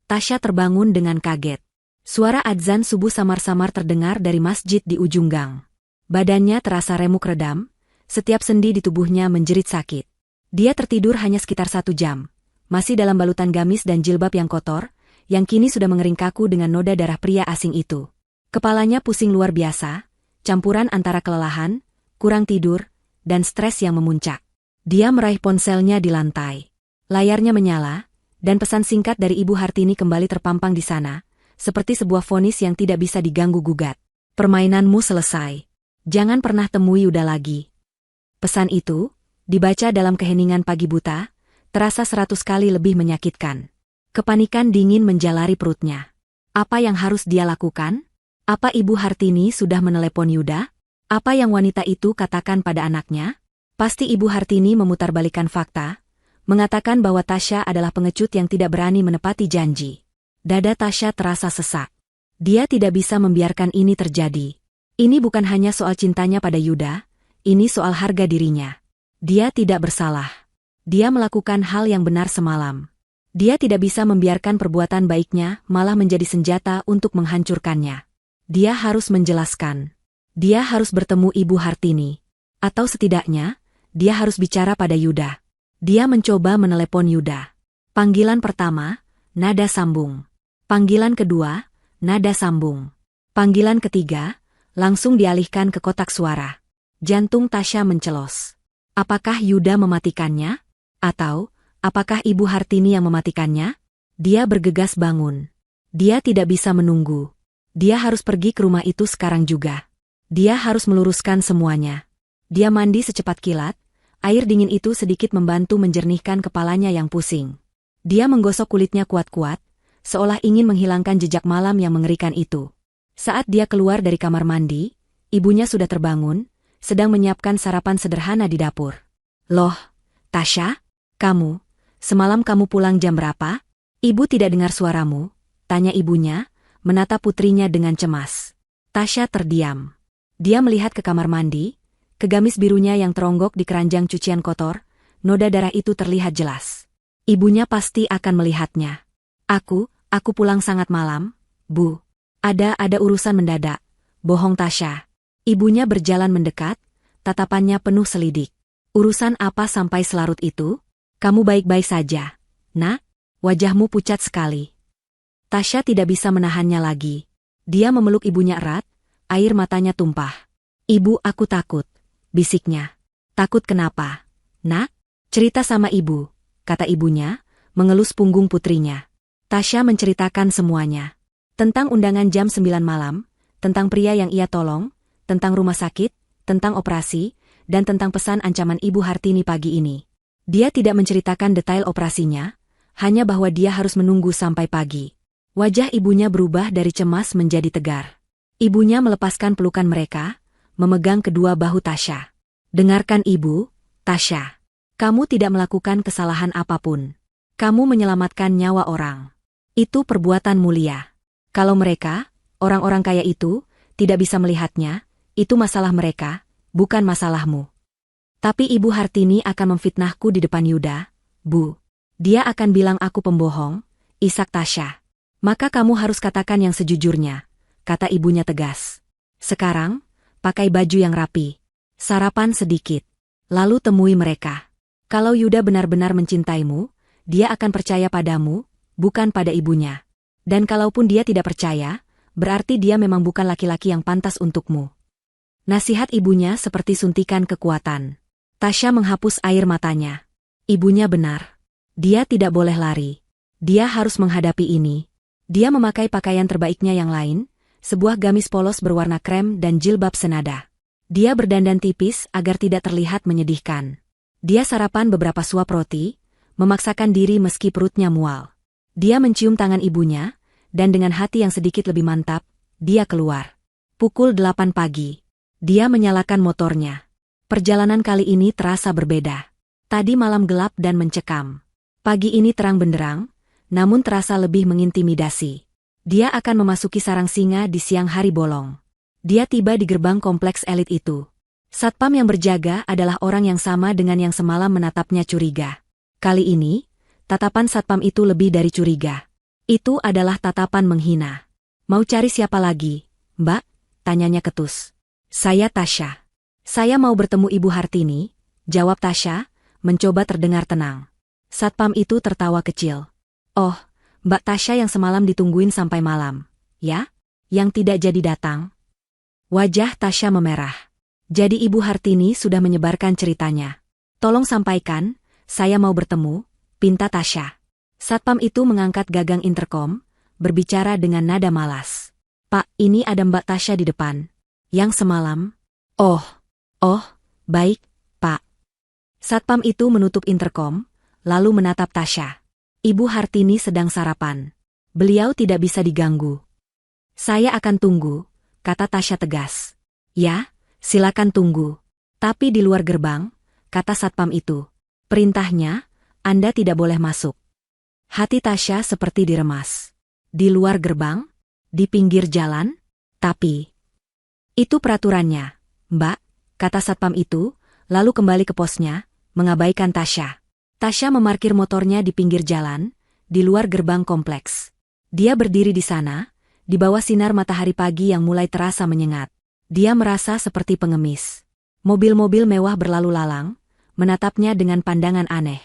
Tasya terbangun dengan kaget. Suara adzan subuh samar-samar terdengar dari masjid di ujung gang. Badannya terasa remuk redam, setiap sendi di tubuhnya menjerit sakit. Dia tertidur hanya sekitar 1 jam, masih dalam balutan gamis dan jilbab yang kotor, yang kini sudah mengering kaku dengan noda darah pria asing itu. Kepalanya pusing luar biasa, campuran antara kelelahan, kurang tidur, dan stres yang memuncak. Dia meraih ponselnya di lantai. Layarnya menyala, dan pesan singkat dari Ibu Hartini kembali terpampang di sana, seperti sebuah vonis yang tidak bisa diganggu-gugat. Permainanmu selesai. Jangan pernah temui Yuda lagi. Pesan itu, dibaca dalam keheningan pagi buta, terasa 100 kali lebih menyakitkan. Kepanikan dingin menjalari perutnya. Apa yang harus dia lakukan? Apa Ibu Hartini sudah menelepon Yuda? Apa yang wanita itu katakan pada anaknya? Pasti Ibu Hartini memutarbalikkan fakta, mengatakan bahwa Tasya adalah pengecut yang tidak berani menepati janji. Dada Tasya terasa sesak. Dia tidak bisa membiarkan ini terjadi. Ini bukan hanya soal cintanya pada Yuda, ini soal harga dirinya. Dia tidak bersalah. Dia melakukan hal yang benar semalam. Dia tidak bisa membiarkan perbuatan baiknya malah menjadi senjata untuk menghancurkannya. Dia harus menjelaskan. Dia harus bertemu Ibu Hartini. Atau setidaknya, dia harus bicara pada Yuda. Dia mencoba menelepon Yuda. Panggilan pertama, nada sambung. Panggilan kedua, nada sambung. Panggilan ketiga, langsung dialihkan ke kotak suara. Jantung Tasya mencelos. Apakah Yuda mematikannya? Atau, apakah Ibu Hartini yang mematikannya? Dia bergegas bangun. Dia tidak bisa menunggu. Dia harus pergi ke rumah itu sekarang juga. Dia harus meluruskan semuanya. Dia mandi secepat kilat, air dingin itu sedikit membantu menjernihkan kepalanya yang pusing. Dia menggosok kulitnya kuat-kuat, seolah ingin menghilangkan jejak malam yang mengerikan itu. Saat dia keluar dari kamar mandi, ibunya sudah terbangun, sedang menyiapkan sarapan sederhana di dapur. Loh, Tasya, semalam kamu pulang jam berapa? Ibu tidak dengar suaramu, tanya ibunya, menatap putrinya dengan cemas. Tasya terdiam. Dia melihat ke kamar mandi, ke gamis birunya yang teronggok di keranjang cucian kotor, noda darah itu terlihat jelas. Ibunya pasti akan melihatnya. Aku pulang sangat malam, Bu. Ada urusan mendadak. Bohong Tasya. Ibunya berjalan mendekat, tatapannya penuh selidik. Urusan apa sampai selarut itu? Kamu baik-baik saja, Nak? Wajahmu pucat sekali. Tasya tidak bisa menahannya lagi. Dia memeluk ibunya erat, air matanya tumpah. Ibu, aku takut, bisiknya. Takut kenapa? Nak? Cerita sama ibu, kata ibunya, mengelus punggung putrinya. Tasya menceritakan semuanya. Tentang undangan jam 9 malam, tentang pria yang ia tolong, tentang rumah sakit, tentang operasi, dan tentang pesan ancaman Ibu Hartini pagi ini. Dia tidak menceritakan detail operasinya, hanya bahwa dia harus menunggu sampai pagi. Wajah ibunya berubah dari cemas menjadi tegar. Ibunya melepaskan pelukan mereka, memegang kedua bahu Tasya. Dengarkan ibu, Tasya. Kamu tidak melakukan kesalahan apapun. Kamu menyelamatkan nyawa orang. Itu perbuatan mulia. Kalau mereka, orang-orang kaya itu, tidak bisa melihatnya, itu masalah mereka, bukan masalahmu. Tapi Ibu Hartini akan memfitnahku di depan Yuda, Bu. Dia akan bilang aku pembohong, isak Tasya. Maka kamu harus katakan yang sejujurnya, kata ibunya tegas. Sekarang, pakai baju yang rapi. Sarapan sedikit. Lalu temui mereka. Kalau Yuda benar-benar mencintaimu, dia akan percaya padamu, bukan pada ibunya. Dan kalaupun dia tidak percaya, berarti dia memang bukan laki-laki yang pantas untukmu. Nasihat ibunya seperti suntikan kekuatan. Tasya menghapus air matanya. Ibunya benar. Dia tidak boleh lari. Dia harus menghadapi ini. Dia memakai pakaian terbaiknya yang lain, sebuah gamis polos berwarna krem dan jilbab senada. Dia berdandan tipis agar tidak terlihat menyedihkan. Dia sarapan beberapa suap roti, memaksakan diri meski perutnya mual. Dia mencium tangan ibunya, dan dengan hati yang sedikit lebih mantap, dia keluar. Pukul 8 pagi. Dia menyalakan motornya. Perjalanan kali ini terasa berbeda. Tadi malam gelap dan mencekam. Pagi ini terang benderang, namun terasa lebih mengintimidasi. Dia akan memasuki sarang singa di siang hari bolong. Dia tiba di gerbang kompleks elit itu. Satpam yang berjaga adalah orang yang sama dengan yang semalam menatapnya curiga. Kali ini, tatapan satpam itu lebih dari curiga. Itu adalah tatapan menghina. Mau cari siapa lagi, Mbak? Tanyanya ketus. Saya Tasya. Saya mau bertemu Ibu Hartini, jawab Tasya, mencoba terdengar tenang. Satpam itu tertawa kecil. Oh, Mbak Tasya yang semalam ditungguin sampai malam, ya? Yang tidak jadi datang? Wajah Tasya memerah. Jadi Ibu Hartini sudah menyebarkan ceritanya. Tolong sampaikan, saya mau bertemu, pinta Tasya. Satpam itu mengangkat gagang interkom, berbicara dengan nada malas. Pak, ini ada Mbak Tasya di depan. Yang semalam? Oh, baik, Pak. Satpam itu menutup interkom, lalu menatap Tasya. Ibu Hartini sedang sarapan. Beliau tidak bisa diganggu. Saya akan tunggu, kata Tasya tegas. Ya, silakan tunggu. Tapi di luar gerbang, kata satpam itu. Perintahnya, Anda tidak boleh masuk. Hati Tasya seperti diremas. Di luar gerbang? Di pinggir jalan? Tapi itu peraturannya, Mbak, kata satpam itu, lalu kembali ke posnya, mengabaikan Tasya. Tasya memarkir motornya di pinggir jalan, di luar gerbang kompleks. Dia berdiri di sana, di bawah sinar matahari pagi yang mulai terasa menyengat. Dia merasa seperti pengemis. Mobil-mobil mewah berlalu lalang, menatapnya dengan pandangan aneh.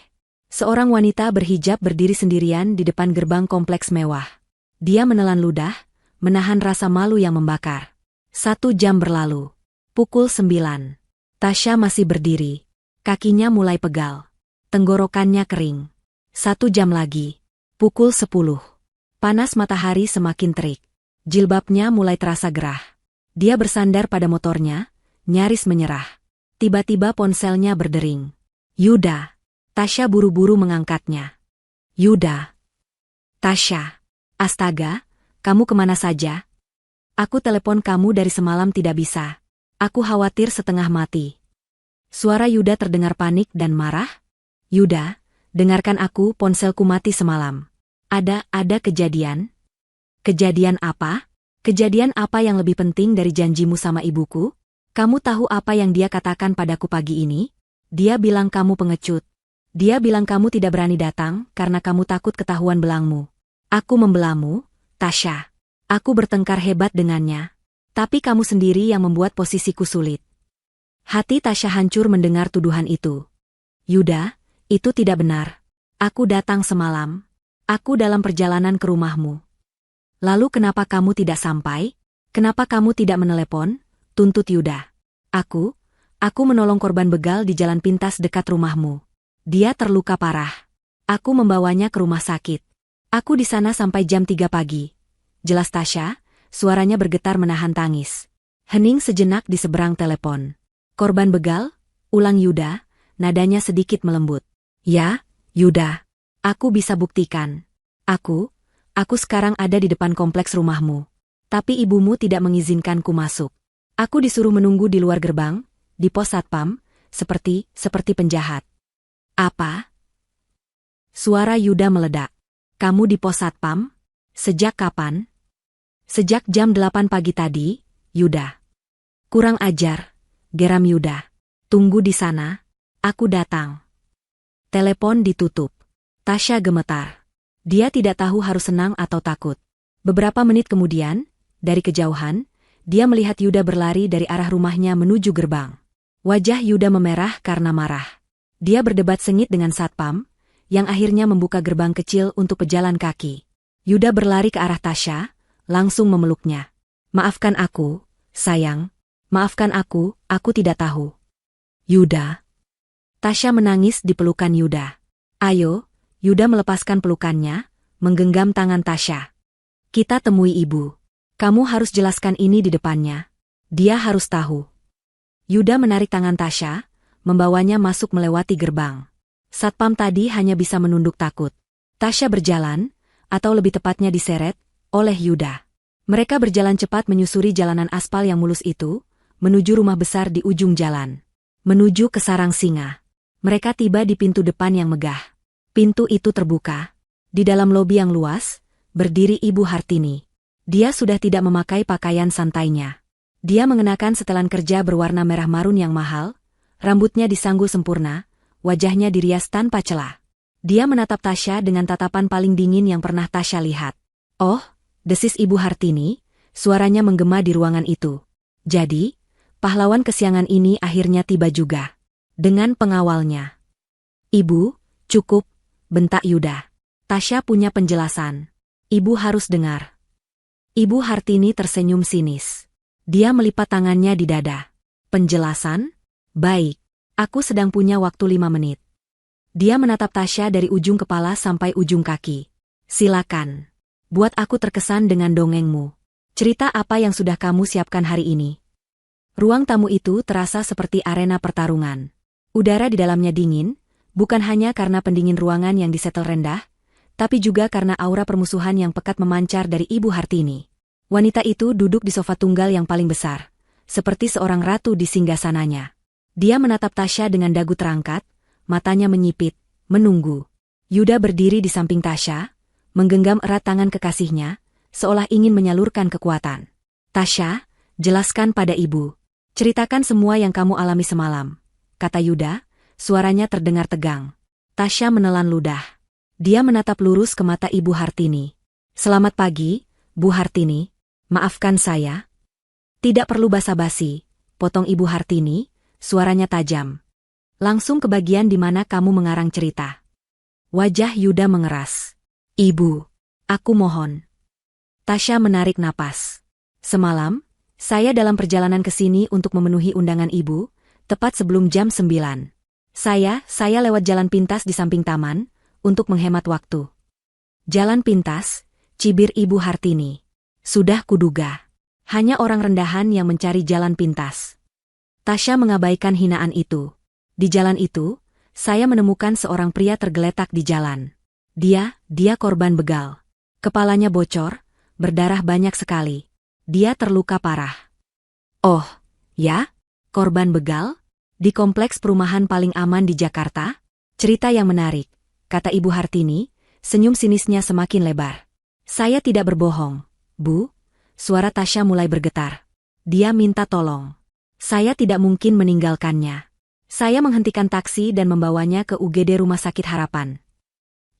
Seorang wanita berhijab berdiri sendirian di depan gerbang kompleks mewah. Dia menelan ludah, menahan rasa malu yang membakar. 1 jam berlalu. Pukul 9. Tasya masih berdiri. Kakinya mulai pegal. Tenggorokannya kering. 1 jam lagi. Pukul 10. Panas matahari semakin terik. Jilbabnya mulai terasa gerah. Dia bersandar pada motornya, nyaris menyerah. Tiba-tiba ponselnya berdering. Yuda. Tasya buru-buru mengangkatnya. Yuda. Tasya. Astaga, kamu kemana saja? Aku telepon kamu dari semalam tidak bisa. Aku khawatir setengah mati. Suara Yuda terdengar panik dan marah. Yuda, dengarkan aku, ponselku mati semalam. Ada kejadian? Kejadian apa? Kejadian apa yang lebih penting dari janjimu sama ibuku? Kamu tahu apa yang dia katakan padaku pagi ini? Dia bilang kamu pengecut. Dia bilang kamu tidak berani datang karena kamu takut ketahuan belangmu. Aku membelamu, Tasya. Aku bertengkar hebat dengannya. Tapi kamu sendiri yang membuat posisiku sulit. Hati Tasya hancur mendengar tuduhan itu. Yuda, itu tidak benar. Aku datang semalam. Aku dalam perjalanan ke rumahmu. Lalu kenapa kamu tidak sampai? Kenapa kamu tidak menelepon? Tuntut Yuda. Aku menolong korban begal di jalan pintas dekat rumahmu. Dia terluka parah. Aku membawanya ke rumah sakit. Aku di sana sampai jam 3 pagi. Jelas Tasya, suaranya bergetar menahan tangis. Hening sejenak di seberang telepon. Korban begal? Ulang Yuda, nadanya sedikit melembut. Ya, Yuda. Aku bisa buktikan. Aku sekarang ada di depan kompleks rumahmu. Tapi ibumu tidak mengizinkanku masuk. Aku disuruh menunggu di luar gerbang, di pos satpam, seperti penjahat. Apa? Suara Yuda meledak. Kamu di pos satpam? Sejak kapan? Sejak jam 8 pagi tadi, Yuda. Kurang ajar, geram Yuda. Tunggu di sana, aku datang. Telepon ditutup. Tasya gemetar. Dia tidak tahu harus senang atau takut. Beberapa menit kemudian, dari kejauhan, dia melihat Yuda berlari dari arah rumahnya menuju gerbang. Wajah Yuda memerah karena marah. Dia berdebat sengit dengan satpam, yang akhirnya membuka gerbang kecil untuk pejalan kaki. Yuda berlari ke arah Tasya, langsung memeluknya. Maafkan aku, sayang. Maafkan aku tidak tahu. Yuda. Tasya menangis di pelukan Yuda. Ayo, Yuda melepaskan pelukannya, menggenggam tangan Tasya. Kita temui ibu. Kamu harus jelaskan ini di depannya. Dia harus tahu. Yuda menarik tangan Tasya, membawanya masuk melewati gerbang. Satpam tadi hanya bisa menunduk takut. Tasya berjalan, atau lebih tepatnya diseret, oleh Yuda. Mereka berjalan cepat menyusuri jalanan aspal yang mulus itu, menuju rumah besar di ujung jalan. Menuju ke sarang singa. Mereka tiba di pintu depan yang megah. Pintu itu terbuka. Di dalam lobi yang luas, berdiri Ibu Hartini. Dia sudah tidak memakai pakaian santainya. Dia mengenakan setelan kerja berwarna merah marun yang mahal, rambutnya disanggul sempurna, wajahnya dirias tanpa celah. Dia menatap Tasya dengan tatapan paling dingin yang pernah Tasya lihat. "Oh," desis Ibu Hartini, suaranya menggema di ruangan itu. "Jadi, pahlawan kesiangan ini akhirnya tiba juga. Dengan pengawalnya." "Ibu, cukup," bentak Yuda. "Tasya punya penjelasan. Ibu harus dengar." Ibu Hartini tersenyum sinis. Dia melipat tangannya di dada. "Penjelasan? Baik. Aku sedang punya waktu 5 menit." Dia menatap Tasya dari ujung kepala sampai ujung kaki. "Silakan. Buat aku terkesan dengan dongengmu. Cerita apa yang sudah kamu siapkan hari ini?" Ruang tamu itu terasa seperti arena pertarungan. Udara di dalamnya dingin, bukan hanya karena pendingin ruangan yang disetel rendah, tapi juga karena aura permusuhan yang pekat memancar dari Ibu Hartini. Wanita itu duduk di sofa tunggal yang paling besar, seperti seorang ratu di singgasananya. Dia menatap Tasya dengan dagu terangkat, matanya menyipit, menunggu. Yuda berdiri di samping Tasya, menggenggam erat tangan kekasihnya, seolah ingin menyalurkan kekuatan. "Tasya, jelaskan pada ibu. Ceritakan semua yang kamu alami semalam," kata Yuda, suaranya terdengar tegang. Tasya menelan ludah. Dia menatap lurus ke mata Ibu Hartini. "Selamat pagi, Bu Hartini. Maafkan saya." "Tidak perlu basa-basi," potong Ibu Hartini, suaranya tajam. "Langsung ke bagian di mana kamu mengarang cerita." Wajah Yuda mengeras. "Ibu, aku mohon." Tasya menarik napas. "Semalam, saya dalam perjalanan ke sini untuk memenuhi undangan ibu, tepat sebelum jam 9. Saya lewat jalan pintas di samping taman, untuk menghemat waktu." "Jalan pintas," cibir Ibu Hartini. "Sudah kuduga. Hanya orang rendahan yang mencari jalan pintas." Tasya mengabaikan hinaan itu. "Di jalan itu, saya menemukan seorang pria tergeletak di jalan. Dia korban begal. Kepalanya bocor, berdarah banyak sekali. Dia terluka parah." "Oh, ya? Korban begal? Di kompleks perumahan paling aman di Jakarta? Cerita yang menarik," kata Ibu Hartini, senyum sinisnya semakin lebar. "Saya tidak berbohong, Bu." Suara Tasya mulai bergetar. Dia minta tolong. "Saya tidak mungkin meninggalkannya. Saya menghentikan taksi dan membawanya ke UGD Rumah Sakit Harapan."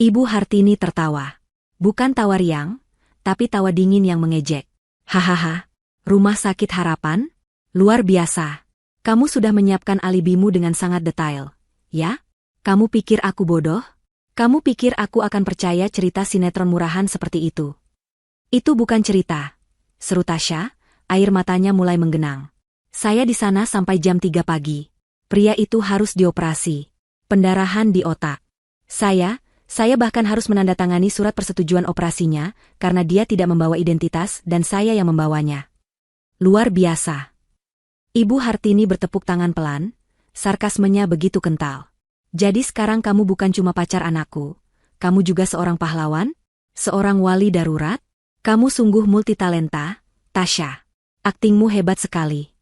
Ibu Hartini tertawa. Bukan tawa riang, tapi tawa dingin yang mengejek. "Hahaha, Rumah Sakit Harapan? Luar biasa. Kamu sudah menyiapkan alibimu dengan sangat detail, ya? Kamu pikir aku bodoh? Kamu pikir aku akan percaya cerita sinetron murahan seperti itu?" "Itu bukan cerita," seru Tasya, air matanya mulai menggenang. "Saya di sana sampai jam 3 pagi. Pria itu harus dioperasi. Pendarahan di otak. Saya bahkan harus menandatangani surat persetujuan operasinya, karena dia tidak membawa identitas dan saya yang membawanya." "Luar biasa." Ibu Hartini bertepuk tangan pelan, sarkasmenya begitu kental. "Jadi sekarang kamu bukan cuma pacar anakku, kamu juga seorang pahlawan? Seorang wali darurat? Kamu sungguh multitalenta, Tasya. Aktingmu hebat sekali."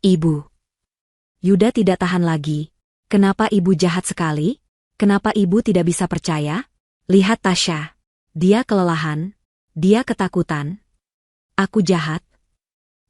"Ibu." Yuda tidak tahan lagi. "Kenapa ibu jahat sekali? Kenapa ibu tidak bisa percaya? Lihat Tasya. Dia kelelahan. Dia ketakutan." "Aku jahat?"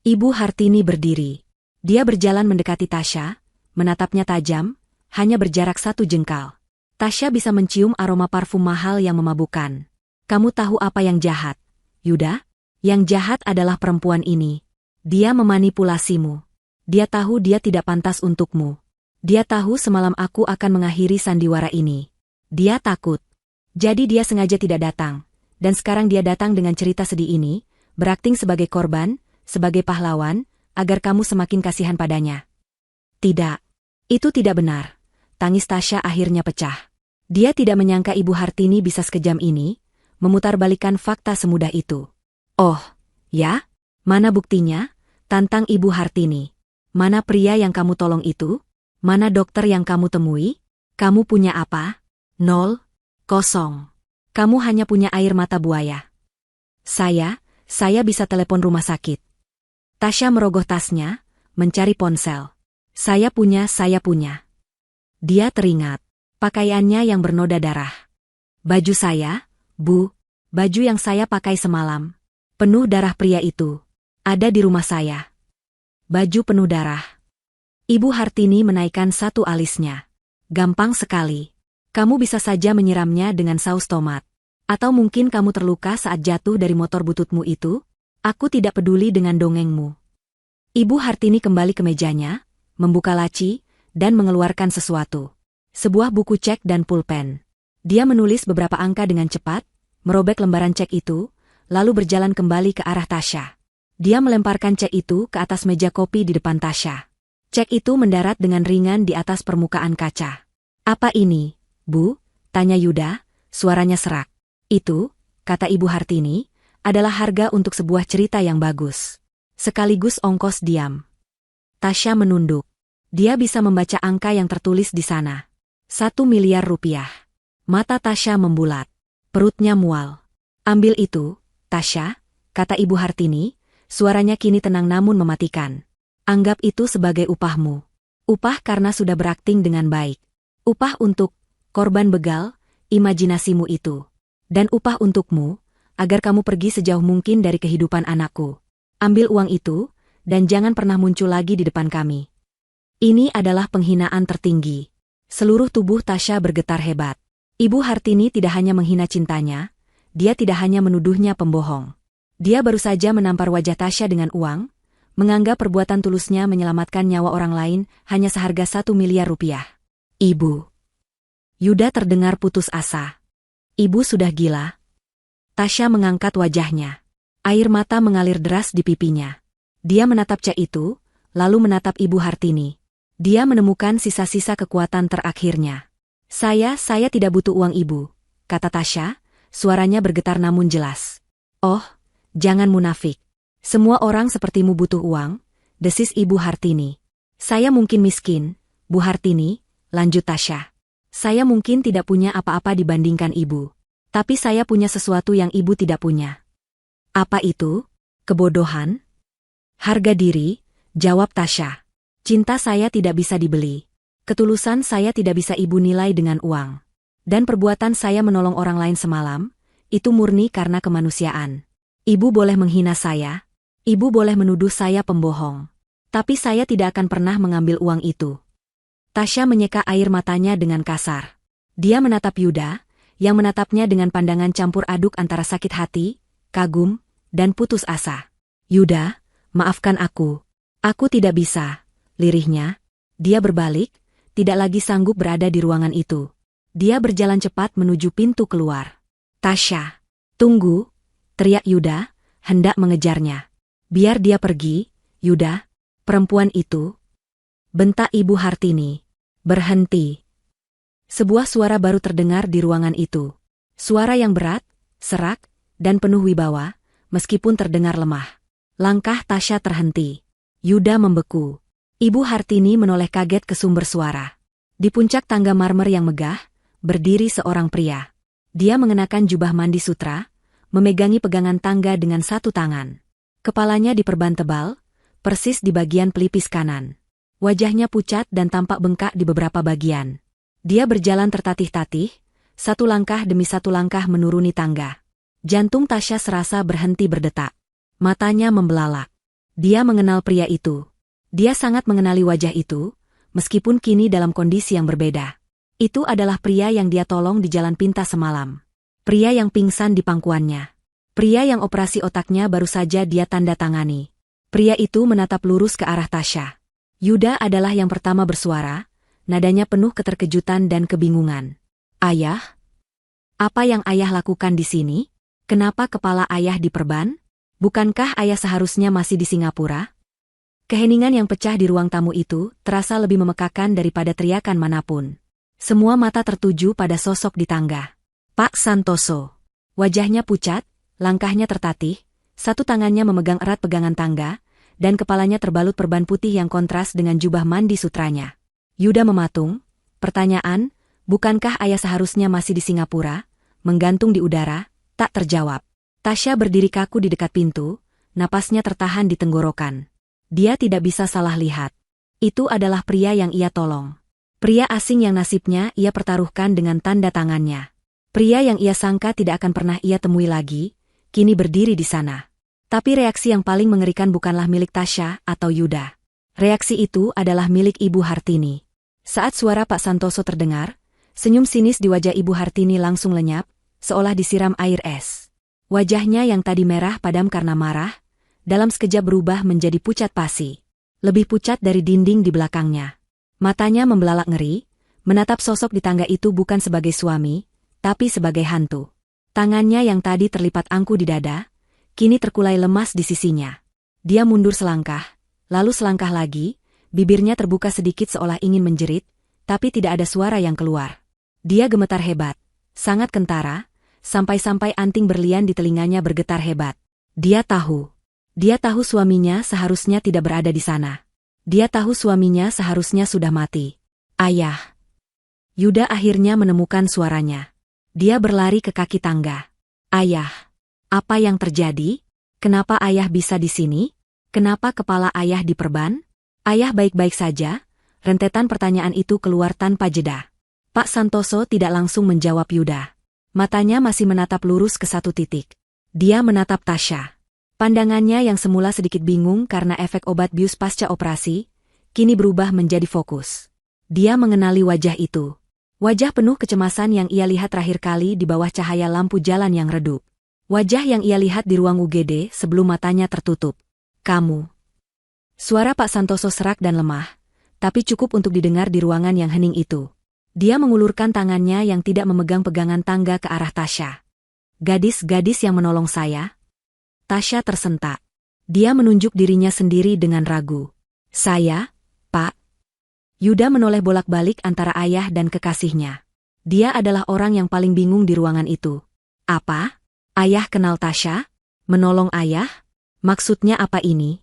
Ibu Hartini berdiri. Dia berjalan mendekati Tasya, menatapnya tajam, hanya berjarak 1 jengkal. Tasya bisa mencium aroma parfum mahal yang memabukkan. "Kamu tahu apa yang jahat, Yuda? Yang jahat adalah perempuan ini. Dia memanipulasimu. Dia tahu dia tidak pantas untukmu. Dia tahu semalam aku akan mengakhiri sandiwara ini. Dia takut. Jadi dia sengaja tidak datang. Dan sekarang dia datang dengan cerita sedih ini, berakting sebagai korban, sebagai pahlawan, agar kamu semakin kasihan padanya." "Tidak. Itu tidak benar." Tangis Tasya akhirnya pecah. Dia tidak menyangka Ibu Hartini bisa sekejam ini, memutarbalikkan fakta semudah itu. "Oh, ya? Mana buktinya?" tantang Ibu Hartini. "Mana pria yang kamu tolong itu? Mana dokter yang kamu temui? Kamu punya apa? 0, 0. Kamu hanya punya air mata buaya." Saya bisa telepon rumah sakit." Tasya merogoh tasnya, mencari ponsel. Saya punya." Dia teringat. Pakaiannya yang bernoda darah. "Baju saya, Bu. Baju yang saya pakai semalam. Penuh darah pria itu. Ada di rumah saya." "Baju penuh darah." Ibu Hartini menaikkan satu alisnya. "Gampang sekali. Kamu bisa saja menyiramnya dengan saus tomat. Atau mungkin kamu terluka saat jatuh dari motor bututmu itu? Aku tidak peduli dengan dongengmu. Ibu Hartini kembali ke mejanya, membuka laci, dan mengeluarkan sesuatu. Sebuah buku cek dan pulpen. Dia menulis beberapa angka dengan cepat, merobek lembaran cek itu, lalu berjalan kembali ke arah Tasya. Dia melemparkan cek itu ke atas meja kopi di depan Tasya. Cek itu mendarat dengan ringan di atas permukaan kaca. Apa ini, Bu? Tanya Yuda, suaranya serak. Itu, kata Ibu Hartini, adalah harga untuk sebuah cerita yang bagus. Sekaligus ongkos diam. Tasya menunduk. Dia bisa membaca angka yang tertulis di sana. 1 miliar rupiah. Mata Tasya membulat. Perutnya mual. Ambil itu, Tasya, kata Ibu Hartini, suaranya kini tenang namun mematikan. Anggap itu sebagai upahmu. Upah karena sudah berakting dengan baik. Upah untuk korban begal, imajinasimu itu. Dan upah untukmu, agar kamu pergi sejauh mungkin dari kehidupan anakku. Ambil uang itu, dan jangan pernah muncul lagi di depan kami. Ini adalah penghinaan tertinggi. Seluruh tubuh Tasya bergetar hebat. Ibu Hartini tidak hanya menghina cintanya, dia tidak hanya menuduhnya pembohong. Dia baru saja menampar wajah Tasya dengan uang, menganggap perbuatan tulusnya menyelamatkan nyawa orang lain hanya seharga 1 miliar rupiah. Ibu. Yuda terdengar putus asa. Ibu sudah gila. Tasya mengangkat wajahnya. Air mata mengalir deras di pipinya. Dia menatap cek itu, lalu menatap Ibu Hartini. Dia menemukan sisa-sisa kekuatan terakhirnya. Saya tidak butuh uang Ibu, kata Tasya, suaranya bergetar namun jelas. Oh, jangan munafik. Semua orang sepertimu butuh uang, desis Ibu Hartini. Saya mungkin miskin, Bu Hartini, lanjut Tasya. Saya mungkin tidak punya apa-apa dibandingkan Ibu. Tapi saya punya sesuatu yang Ibu tidak punya. Apa itu? Kebodohan? Harga diri, jawab Tasya. Cinta saya tidak bisa dibeli. Ketulusan saya tidak bisa Ibu nilai dengan uang. Dan perbuatan saya menolong orang lain semalam, itu murni karena kemanusiaan. Ibu boleh menghina saya. Ibu boleh menuduh saya pembohong. Tapi saya tidak akan pernah mengambil uang itu. Tasya menyeka air matanya dengan kasar. Dia menatap Yuda, yang menatapnya dengan pandangan campur aduk antara sakit hati, kagum, dan putus asa. Yuda, maafkan aku. Aku tidak bisa, lirihnya. Dia berbalik, tidak lagi sanggup berada di ruangan itu. Dia berjalan cepat menuju pintu keluar. Tasya, tunggu, teriak Yuda, hendak mengejarnya. Biar dia pergi, Yuda, perempuan itu. Bentak Ibu Hartini. Berhenti. Sebuah suara baru terdengar di ruangan itu. Suara yang berat, serak, dan penuh wibawa, meskipun terdengar lemah. Langkah Tasya terhenti. Yuda membeku. Ibu Hartini menoleh kaget ke sumber suara. Di puncak tangga marmer yang megah, berdiri seorang pria. Dia mengenakan jubah mandi sutra, memegangi pegangan tangga dengan satu tangan. Kepalanya diperban tebal, persis di bagian pelipis kanan. Wajahnya pucat dan tampak bengkak di beberapa bagian. Dia berjalan tertatih-tatih, satu langkah demi satu langkah menuruni tangga. Jantung Tasya serasa berhenti berdetak. Matanya membelalak. Dia mengenal pria itu. Dia sangat mengenali wajah itu, meskipun kini dalam kondisi yang berbeda. Itu adalah pria yang dia tolong di Jalan Pinta semalam. Pria yang pingsan di pangkuannya. Pria yang operasi otaknya baru saja dia tanda tangani. Pria itu menatap lurus ke arah Tasya. Yuda adalah yang pertama bersuara, nadanya penuh keterkejutan dan kebingungan. Ayah? Apa yang ayah lakukan di sini? Kenapa kepala ayah diperban? Bukankah ayah seharusnya masih di Singapura? Keheningan yang pecah di ruang tamu itu terasa lebih memekakan daripada teriakan manapun. Semua mata tertuju pada sosok di tangga. Pak Santoso. Wajahnya pucat, langkahnya tertatih, satu tangannya memegang erat pegangan tangga, dan kepalanya terbalut perban putih yang kontras dengan jubah mandi sutranya. Yuda mematung, pertanyaan, bukankah ayah seharusnya masih di Singapura, menggantung di udara, tak terjawab. Tasya berdiri kaku di dekat pintu, napasnya tertahan di tenggorokan. Dia tidak bisa salah lihat. Itu adalah pria yang ia tolong. Pria asing yang nasibnya ia pertaruhkan dengan tanda tangannya. Pria yang ia sangka tidak akan pernah ia temui lagi, kini berdiri di sana. Tapi reaksi yang paling mengerikan bukanlah milik Tasya atau Yuda. Reaksi itu adalah milik Ibu Hartini. Saat suara Pak Santoso terdengar, Senyum sinis di wajah Ibu Hartini langsung lenyap, seolah disiram air es. Wajahnya yang tadi merah padam karena marah, dalam sekejap berubah menjadi pucat pasi. Lebih pucat dari dinding di belakangnya. Matanya membelalak ngeri, menatap sosok di tangga itu bukan sebagai suami, tapi sebagai hantu. Tangannya yang tadi terlipat angku di dada, kini terkulai lemas di sisinya. Dia mundur selangkah, lalu selangkah lagi, bibirnya terbuka sedikit seolah ingin menjerit, tapi tidak ada suara yang keluar. Dia gemetar hebat, sangat kentara, sampai-sampai anting berlian di telinganya bergetar hebat. Dia tahu suaminya seharusnya tidak berada di sana. Dia tahu suaminya seharusnya sudah mati. Ayah. Yuda akhirnya menemukan suaranya. Dia berlari ke kaki tangga. Ayah. Apa yang terjadi? Kenapa ayah bisa di sini? Kenapa kepala ayah diperban? Ayah baik-baik saja? Rentetan pertanyaan itu keluar tanpa jeda. Pak Santoso tidak langsung menjawab Yuda. Matanya masih menatap lurus ke satu titik. Dia menatap Tasya. Pandangannya yang semula sedikit bingung karena efek obat bius pasca operasi, kini berubah menjadi fokus. Dia mengenali wajah itu. Wajah penuh kecemasan yang ia lihat terakhir kali di bawah cahaya lampu jalan yang redup. Wajah yang ia lihat di ruang UGD sebelum matanya tertutup. Kamu. Suara Pak Santoso serak dan lemah, tapi cukup untuk didengar di ruangan yang hening itu. Dia mengulurkan tangannya yang tidak memegang pegangan tangga ke arah Tasya. Gadis-gadis yang menolong saya? Tasya tersentak. Dia menunjuk dirinya sendiri dengan ragu. Saya, Pak. Yuda menoleh bolak-balik antara ayah dan kekasihnya. Dia adalah orang yang paling bingung di ruangan itu. Apa? Ayah kenal Tasya? Menolong ayah? Maksudnya apa ini?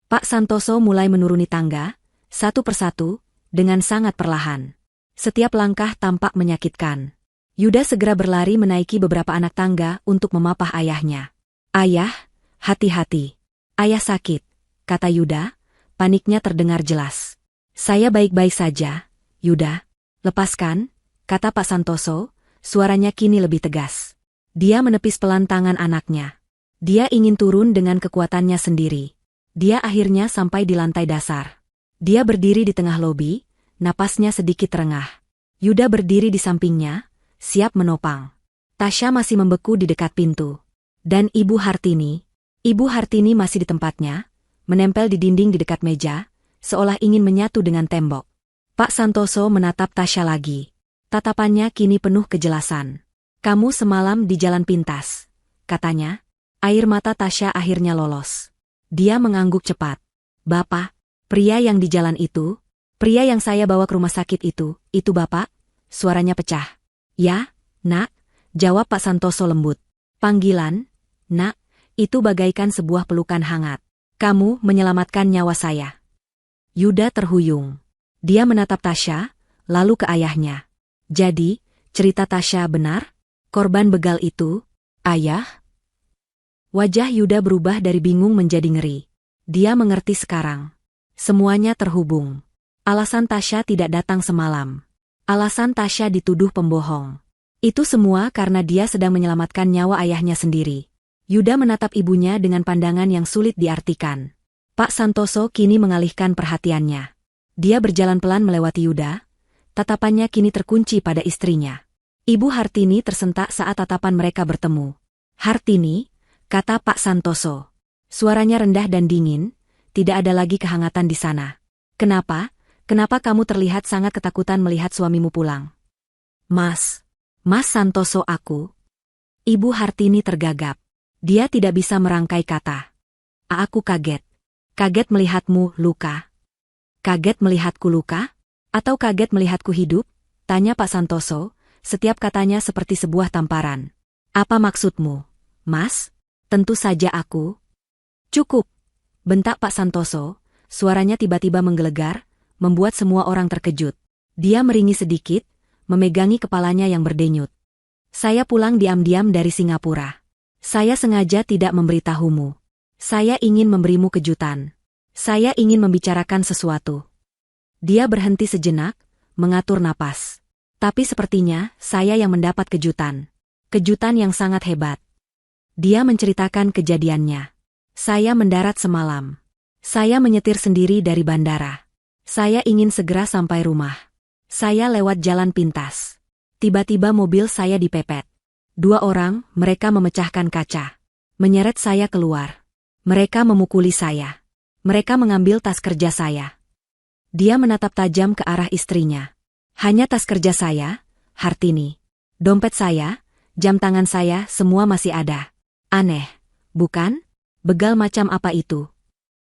Pak Santoso mulai menuruni tangga, satu persatu, dengan sangat perlahan. Setiap langkah tampak menyakitkan. Yuda segera berlari menaiki beberapa anak tangga untuk memapah ayahnya. Ayah, hati-hati. Ayah sakit, kata Yuda, paniknya terdengar jelas. Saya baik-baik saja, Yuda. Lepaskan, kata Pak Santoso, suaranya kini lebih tegas. Dia menepis pelan tangan anaknya. Dia ingin turun dengan kekuatannya sendiri. Dia akhirnya sampai di lantai dasar. Dia berdiri di tengah lobi, napasnya sedikit terengah. Yuda berdiri di sampingnya, siap menopang. Tasya masih membeku di dekat pintu. Dan Ibu Hartini masih di tempatnya, menempel di dinding di dekat meja, seolah ingin menyatu dengan tembok. Pak Santoso menatap Tasya lagi. Tatapannya kini penuh kejelasan. Kamu semalam di jalan pintas, katanya. Air mata Tasya akhirnya lolos. Dia mengangguk cepat. Bapak, pria yang di jalan itu, pria yang saya bawa ke rumah sakit itu Bapak? Suaranya pecah. Ya, Nak, jawab Pak Santoso lembut. Panggilan, Nak, itu bagaikan sebuah pelukan hangat. Kamu menyelamatkan nyawa saya. Yuda terhuyung. Dia menatap Tasya, lalu ke ayahnya. Jadi, cerita Tasya benar? Korban begal itu, ayah? Wajah Yuda berubah dari bingung menjadi ngeri. Dia mengerti sekarang. Semuanya terhubung. Alasan Tasya tidak datang semalam. Alasan Tasya dituduh pembohong. Itu semua karena dia sedang menyelamatkan nyawa ayahnya sendiri. Yuda menatap ibunya dengan pandangan yang sulit diartikan. Pak Santoso kini mengalihkan perhatiannya. Dia berjalan pelan melewati Yuda. Tatapannya kini terkunci pada istrinya. Ibu Hartini tersentak saat tatapan mereka bertemu. Hartini, kata Pak Santoso. Suaranya rendah dan dingin, tidak ada lagi kehangatan di sana. Kenapa? Kenapa kamu terlihat sangat ketakutan melihat suamimu pulang? Mas Santoso aku. Ibu Hartini tergagap. Dia tidak bisa merangkai kata. Aku kaget. Kaget melihatmu luka. Kaget melihatku luka? Atau kaget melihatku hidup? Tanya Pak Santoso, setiap katanya seperti sebuah tamparan. Apa maksudmu, Mas? Tentu saja aku. Cukup, bentak Pak Santoso, suaranya tiba-tiba menggelegar, membuat semua orang terkejut. Dia meringis sedikit, memegangi kepalanya yang berdenyut. Saya pulang diam-diam dari Singapura. Saya sengaja tidak memberitahumu. Saya ingin memberimu kejutan. Saya ingin membicarakan sesuatu. Dia berhenti sejenak, mengatur napas. Tapi sepertinya saya yang mendapat kejutan. Kejutan yang sangat hebat. Dia menceritakan kejadiannya. Saya mendarat semalam. Saya menyetir sendiri dari bandara. Saya ingin segera sampai rumah. Saya lewat jalan pintas. Tiba-tiba mobil saya dipepet. 2 orang, mereka memecahkan kaca. Menyeret saya keluar. Mereka memukuli saya. Mereka mengambil tas kerja saya. Dia menatap tajam ke arah istrinya. Hanya tas kerja saya, Hartini. Dompet saya, jam tangan saya, semua masih ada. Aneh, bukan? Begal macam apa itu?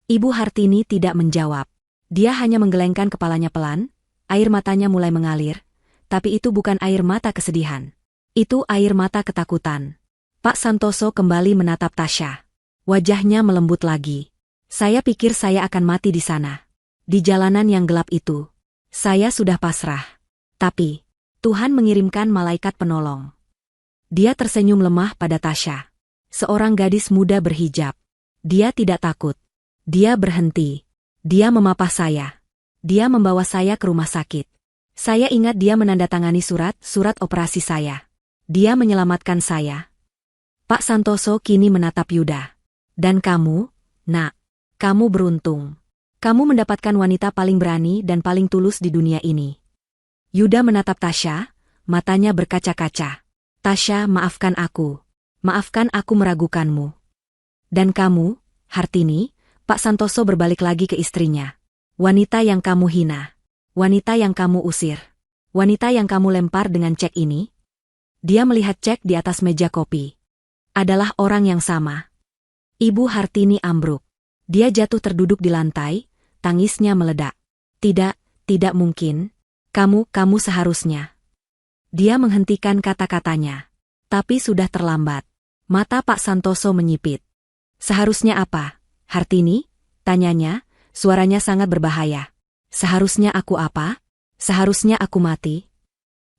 Ibu Hartini tidak menjawab. Dia hanya menggelengkan kepalanya pelan, air matanya mulai mengalir, tapi itu bukan air mata kesedihan. Itu air mata ketakutan. Pak Santoso kembali menatap Tasya. Wajahnya melembut lagi. Saya pikir saya akan mati di sana. Di jalanan yang gelap itu. Saya sudah pasrah. Tapi, Tuhan mengirimkan malaikat penolong. Dia tersenyum lemah pada Tasya. Seorang gadis muda berhijab. Dia tidak takut. Dia berhenti. Dia memapah saya. Dia membawa saya ke rumah sakit. Saya ingat dia menandatangani surat operasi saya. Dia menyelamatkan saya. Pak Santoso kini menatap Yuda. Dan kamu, nak, kamu beruntung. Kamu mendapatkan wanita paling berani dan paling tulus di dunia ini. Yuda menatap Tasya, matanya berkaca-kaca. Tasya, maafkan aku. Maafkan aku meragukanmu. Dan kamu, Hartini, Pak Santoso berbalik lagi ke istrinya. Wanita yang kamu hina. Wanita yang kamu usir. Wanita yang kamu lempar dengan cek ini. Dia melihat cek di atas meja kopi. Adalah orang yang sama. Ibu Hartini ambruk. Dia jatuh terduduk di lantai, tangisnya meledak. Tidak mungkin. Kamu seharusnya. Dia menghentikan kata-katanya. Tapi sudah terlambat. Mata Pak Santoso menyipit. Seharusnya apa, Hartini? Tanyanya, suaranya sangat berbahaya. Seharusnya aku apa? Seharusnya aku mati?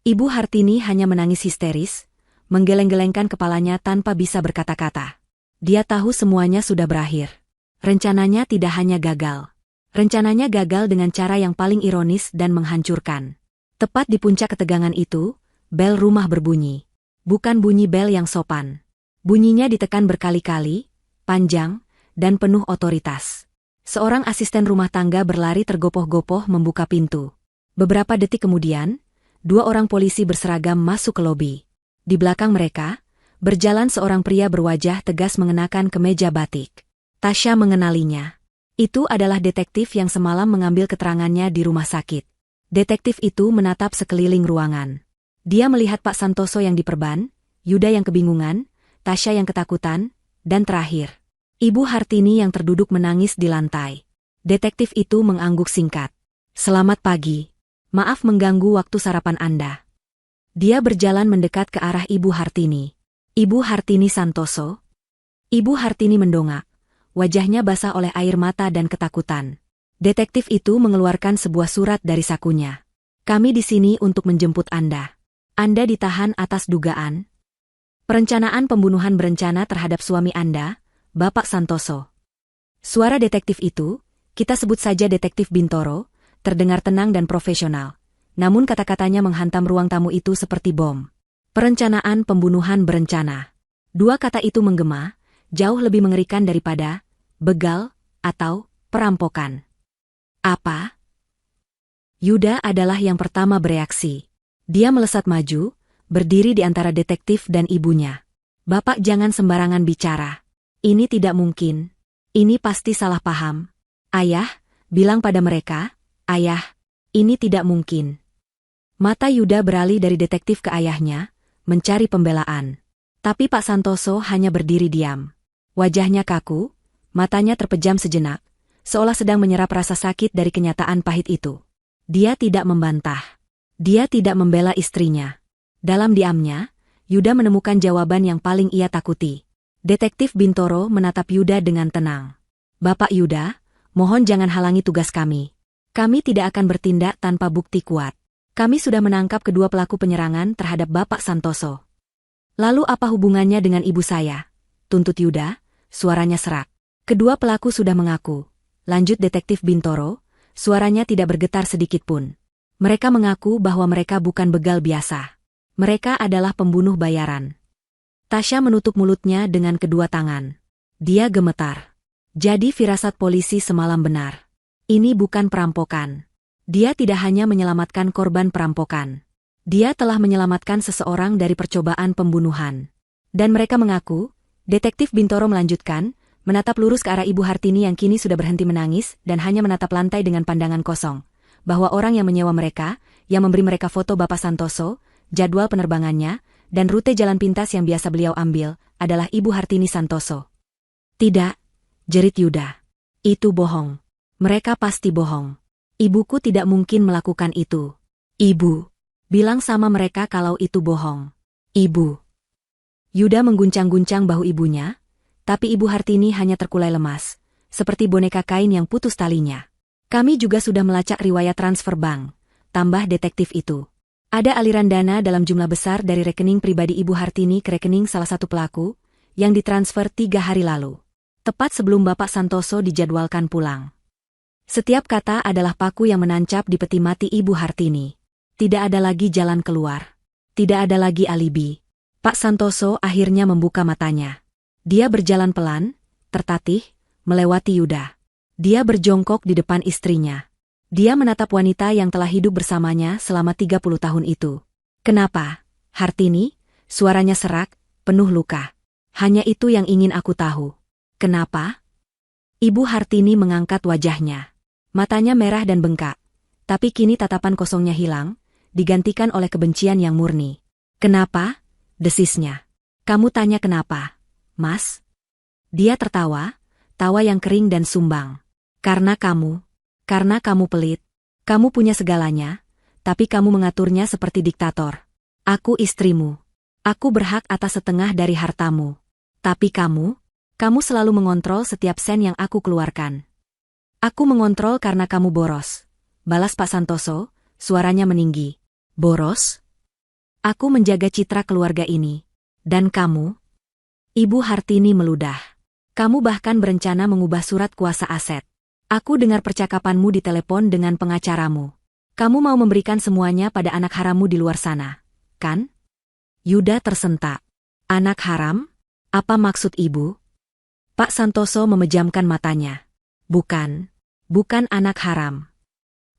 Ibu Hartini hanya menangis histeris, menggeleng-gelengkan kepalanya tanpa bisa berkata-kata. Dia tahu semuanya sudah berakhir. Rencananya tidak hanya gagal. Rencananya gagal dengan cara yang paling ironis dan menghancurkan. Tepat di puncak ketegangan itu, bel rumah berbunyi. Bukan bunyi bel yang sopan. Bunyinya ditekan berkali-kali, panjang, dan penuh otoritas. Seorang asisten rumah tangga berlari tergopoh-gopoh membuka pintu. Beberapa detik kemudian, 2 orang polisi berseragam masuk ke lobi. Di belakang mereka, berjalan seorang pria berwajah tegas mengenakan kemeja batik. Tasya mengenalinya. Itu adalah detektif yang semalam mengambil keterangannya di rumah sakit. Detektif itu menatap sekeliling ruangan. Dia melihat Pak Santoso yang diperban, Yuda yang kebingungan, Tasya yang ketakutan, dan terakhir, Ibu Hartini yang terduduk menangis di lantai. Detektif itu mengangguk singkat. Selamat pagi. Maaf mengganggu waktu sarapan Anda. Dia berjalan mendekat ke arah Ibu Hartini. Ibu Hartini Santoso? Ibu Hartini mendongak. Wajahnya basah oleh air mata dan ketakutan. Detektif itu mengeluarkan sebuah surat dari sakunya. Kami di sini untuk menjemput Anda. Anda ditahan atas dugaan perencanaan pembunuhan berencana terhadap suami Anda, Bapak Santoso. Suara detektif itu, kita sebut saja Detektif Bintoro, terdengar tenang dan profesional. Namun kata-katanya menghantam ruang tamu itu seperti bom. Perencanaan pembunuhan berencana. 2 kata itu menggema, jauh lebih mengerikan daripada begal atau perampokan. Apa? Yuda adalah yang pertama bereaksi. Dia melesat maju, berdiri di antara detektif dan ibunya. Bapak jangan sembarangan bicara. Ini tidak mungkin. Ini pasti salah paham. Ayah, bilang pada mereka, Ayah, ini tidak mungkin. Mata Yuda beralih dari detektif ke ayahnya, mencari pembelaan. Tapi Pak Santoso hanya berdiri diam. Wajahnya kaku, matanya terpejam sejenak, seolah sedang menyerap rasa sakit dari kenyataan pahit itu. Dia tidak membantah. Dia tidak membela istrinya. Dalam diamnya, Yuda menemukan jawaban yang paling ia takuti. Detektif Bintoro menatap Yuda dengan tenang. Bapak Yuda, mohon jangan halangi tugas kami. Kami tidak akan bertindak tanpa bukti kuat. Kami sudah menangkap kedua pelaku penyerangan terhadap Bapak Santoso. Lalu apa hubungannya dengan ibu saya? Tuntut Yuda, suaranya serak. Kedua pelaku sudah mengaku. Lanjut Detektif Bintoro, suaranya tidak bergetar sedikit pun. Mereka mengaku bahwa mereka bukan begal biasa. Mereka adalah pembunuh bayaran. Tasya menutup mulutnya dengan kedua tangan. Dia gemetar. Jadi firasat polisi semalam benar. Ini bukan perampokan. Dia tidak hanya menyelamatkan korban perampokan. Dia telah menyelamatkan seseorang dari percobaan pembunuhan. Dan mereka mengaku, Detektif Bintoro melanjutkan, menatap lurus ke arah Ibu Hartini yang kini sudah berhenti menangis dan hanya menatap lantai dengan pandangan kosong, bahwa orang yang menyewa mereka, yang memberi mereka foto Bapak Santoso, jadwal penerbangannya, dan rute jalan pintas yang biasa beliau ambil, adalah Ibu Hartini Santoso. Tidak, jerit Yuda. Itu bohong. Mereka pasti bohong. Ibuku tidak mungkin melakukan itu. Ibu. Bilang sama mereka kalau itu bohong. Ibu. Yuda mengguncang-guncang bahu ibunya, tapi Ibu Hartini hanya terkulai lemas, seperti boneka kain yang putus talinya. Kami juga sudah melacak riwayat transfer bank, tambah detektif itu. Ada aliran dana dalam jumlah besar dari rekening pribadi Ibu Hartini ke rekening salah satu pelaku, yang ditransfer 3 hari lalu. Tepat sebelum Bapak Santoso dijadwalkan pulang. Setiap kata adalah paku yang menancap di peti mati Ibu Hartini. Tidak ada lagi jalan keluar. Tidak ada lagi alibi. Pak Santoso akhirnya membuka matanya. Dia berjalan pelan, tertatih, melewati Yuda. Dia berjongkok di depan istrinya. Dia menatap wanita yang telah hidup bersamanya selama 30 tahun itu. Kenapa, Hartini? Suaranya serak, penuh luka. Hanya itu yang ingin aku tahu. Kenapa? Ibu Hartini mengangkat wajahnya. Matanya merah dan bengkak. Tapi kini tatapan kosongnya hilang, digantikan oleh kebencian yang murni. Kenapa? Desisnya. Kamu tanya kenapa, Mas? Dia tertawa, tawa yang kering dan sumbang. Karena kamu pelit. Kamu punya segalanya, tapi kamu mengaturnya seperti diktator. Aku istrimu. Aku berhak atas setengah dari hartamu. Tapi kamu selalu mengontrol setiap sen yang aku keluarkan. Aku mengontrol karena kamu boros. Balas Pak Santoso, suaranya meninggi. Boros? Aku menjaga citra keluarga ini. Dan kamu? Ibu Hartini meludah. Kamu bahkan berencana mengubah surat kuasa aset. Aku dengar percakapanmu di telepon dengan pengacaramu. Kamu mau memberikan semuanya pada anak harammu di luar sana, kan? Yuda tersentak. Anak haram? Apa maksud ibu? Pak Santoso memejamkan matanya. Bukan anak haram.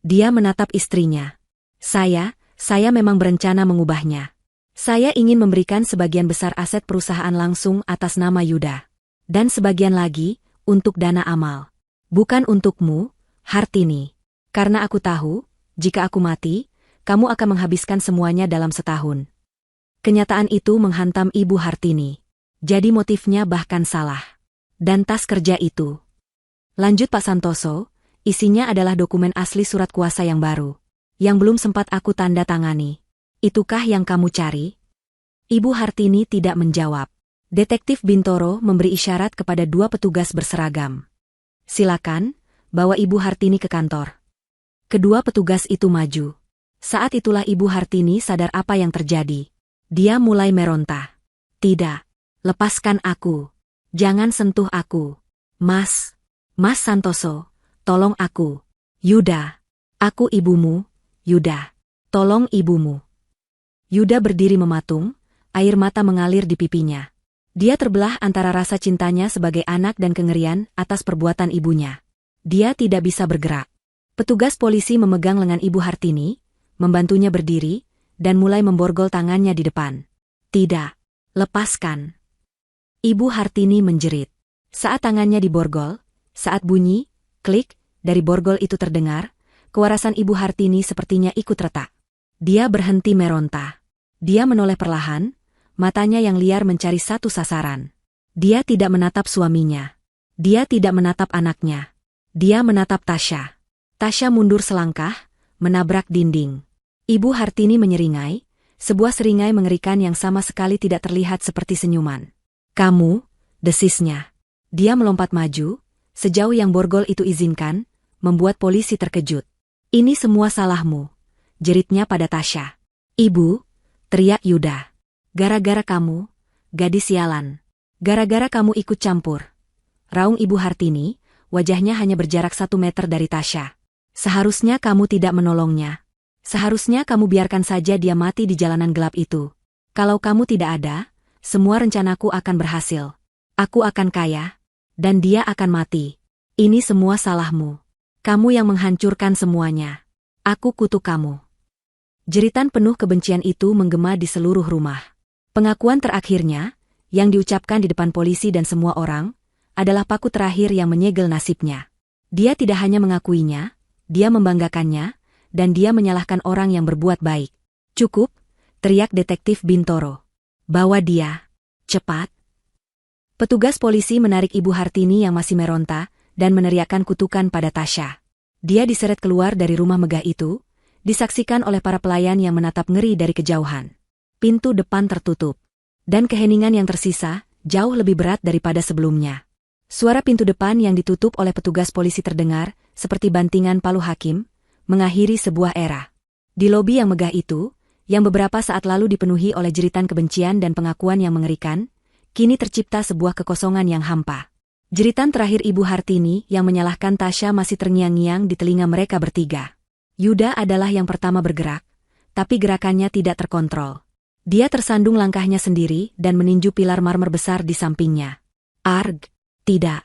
Dia menatap istrinya. Saya memang berencana mengubahnya. Saya ingin memberikan sebagian besar aset perusahaan langsung atas nama Yuda. Dan sebagian lagi, untuk dana amal. Bukan untukmu, Hartini. Karena aku tahu, jika aku mati, kamu akan menghabiskan semuanya dalam setahun. Kenyataan itu menghantam Ibu Hartini. Jadi motifnya bahkan salah. Dan tas kerja itu. Lanjut Pak Santoso, isinya adalah dokumen asli surat kuasa yang baru. Yang belum sempat aku tanda tangani. Itukah yang kamu cari? Ibu Hartini tidak menjawab. Detektif Bintoro memberi isyarat kepada 2 petugas berseragam. Silakan, bawa Ibu Hartini ke kantor. Kedua petugas itu maju. Saat itulah Ibu Hartini sadar apa yang terjadi. Dia mulai meronta. Tidak, lepaskan aku. Jangan sentuh aku. Mas Santoso, tolong aku. Yuda, aku ibumu. Yuda, tolong ibumu. Yuda berdiri mematung, air mata mengalir di pipinya. Dia terbelah antara rasa cintanya sebagai anak dan kengerian atas perbuatan ibunya. Dia tidak bisa bergerak. Petugas polisi memegang lengan Ibu Hartini, membantunya berdiri, dan mulai memborgol tangannya di depan. Tidak, lepaskan. Ibu Hartini menjerit. Saat tangannya diborgol, saat bunyi, klik, dari borgol itu terdengar, kewarasan Ibu Hartini sepertinya ikut retak. Dia berhenti meronta. Dia menoleh perlahan, matanya yang liar mencari satu sasaran. Dia tidak menatap suaminya. Dia tidak menatap anaknya. Dia menatap Tasya. Tasya mundur selangkah, menabrak dinding. Ibu Hartini menyeringai, sebuah seringai mengerikan yang sama sekali tidak terlihat seperti senyuman. Kamu, desisnya. Dia melompat maju, sejauh yang borgol itu izinkan, membuat polisi terkejut. Ini semua salahmu, jeritnya pada Tasya. Ibu, teriak Yuda. Gara-gara kamu, gadis sialan. Gara-gara kamu ikut campur. Raung Ibu Hartini, wajahnya hanya berjarak 1 meter dari Tasya. Seharusnya kamu tidak menolongnya. Seharusnya kamu biarkan saja dia mati di jalanan gelap itu. Kalau kamu tidak ada, semua rencanaku akan berhasil. Aku akan kaya, dan dia akan mati. Ini semua salahmu. Kamu yang menghancurkan semuanya. Aku kutuk kamu. Jeritan penuh kebencian itu menggema di seluruh rumah. Pengakuan terakhirnya, yang diucapkan di depan polisi dan semua orang, adalah paku terakhir yang menyegel nasibnya. Dia tidak hanya mengakuinya, dia membanggakannya, dan dia menyalahkan orang yang berbuat baik. "Cukup," teriak detektif Bintoro. "Bawa dia. Cepat." Petugas polisi menarik Ibu Hartini yang masih meronta, dan meneriakkan kutukan pada Tasya. Dia diseret keluar dari rumah megah itu, disaksikan oleh para pelayan yang menatap ngeri dari kejauhan. Pintu depan tertutup. Dan keheningan yang tersisa, jauh lebih berat daripada sebelumnya. Suara pintu depan yang ditutup oleh petugas polisi terdengar, seperti bantingan palu hakim, mengakhiri sebuah era. Di lobi yang megah itu, yang beberapa saat lalu dipenuhi oleh jeritan kebencian dan pengakuan yang mengerikan, kini tercipta sebuah kekosongan yang hampa. Jeritan terakhir Ibu Hartini yang menyalahkan Tasya masih terngiang-ngiang di telinga mereka bertiga. Yuda adalah yang pertama bergerak, tapi gerakannya tidak terkontrol. Dia tersandung langkahnya sendiri dan meninju pilar marmer besar di sampingnya. "Arg, tidak."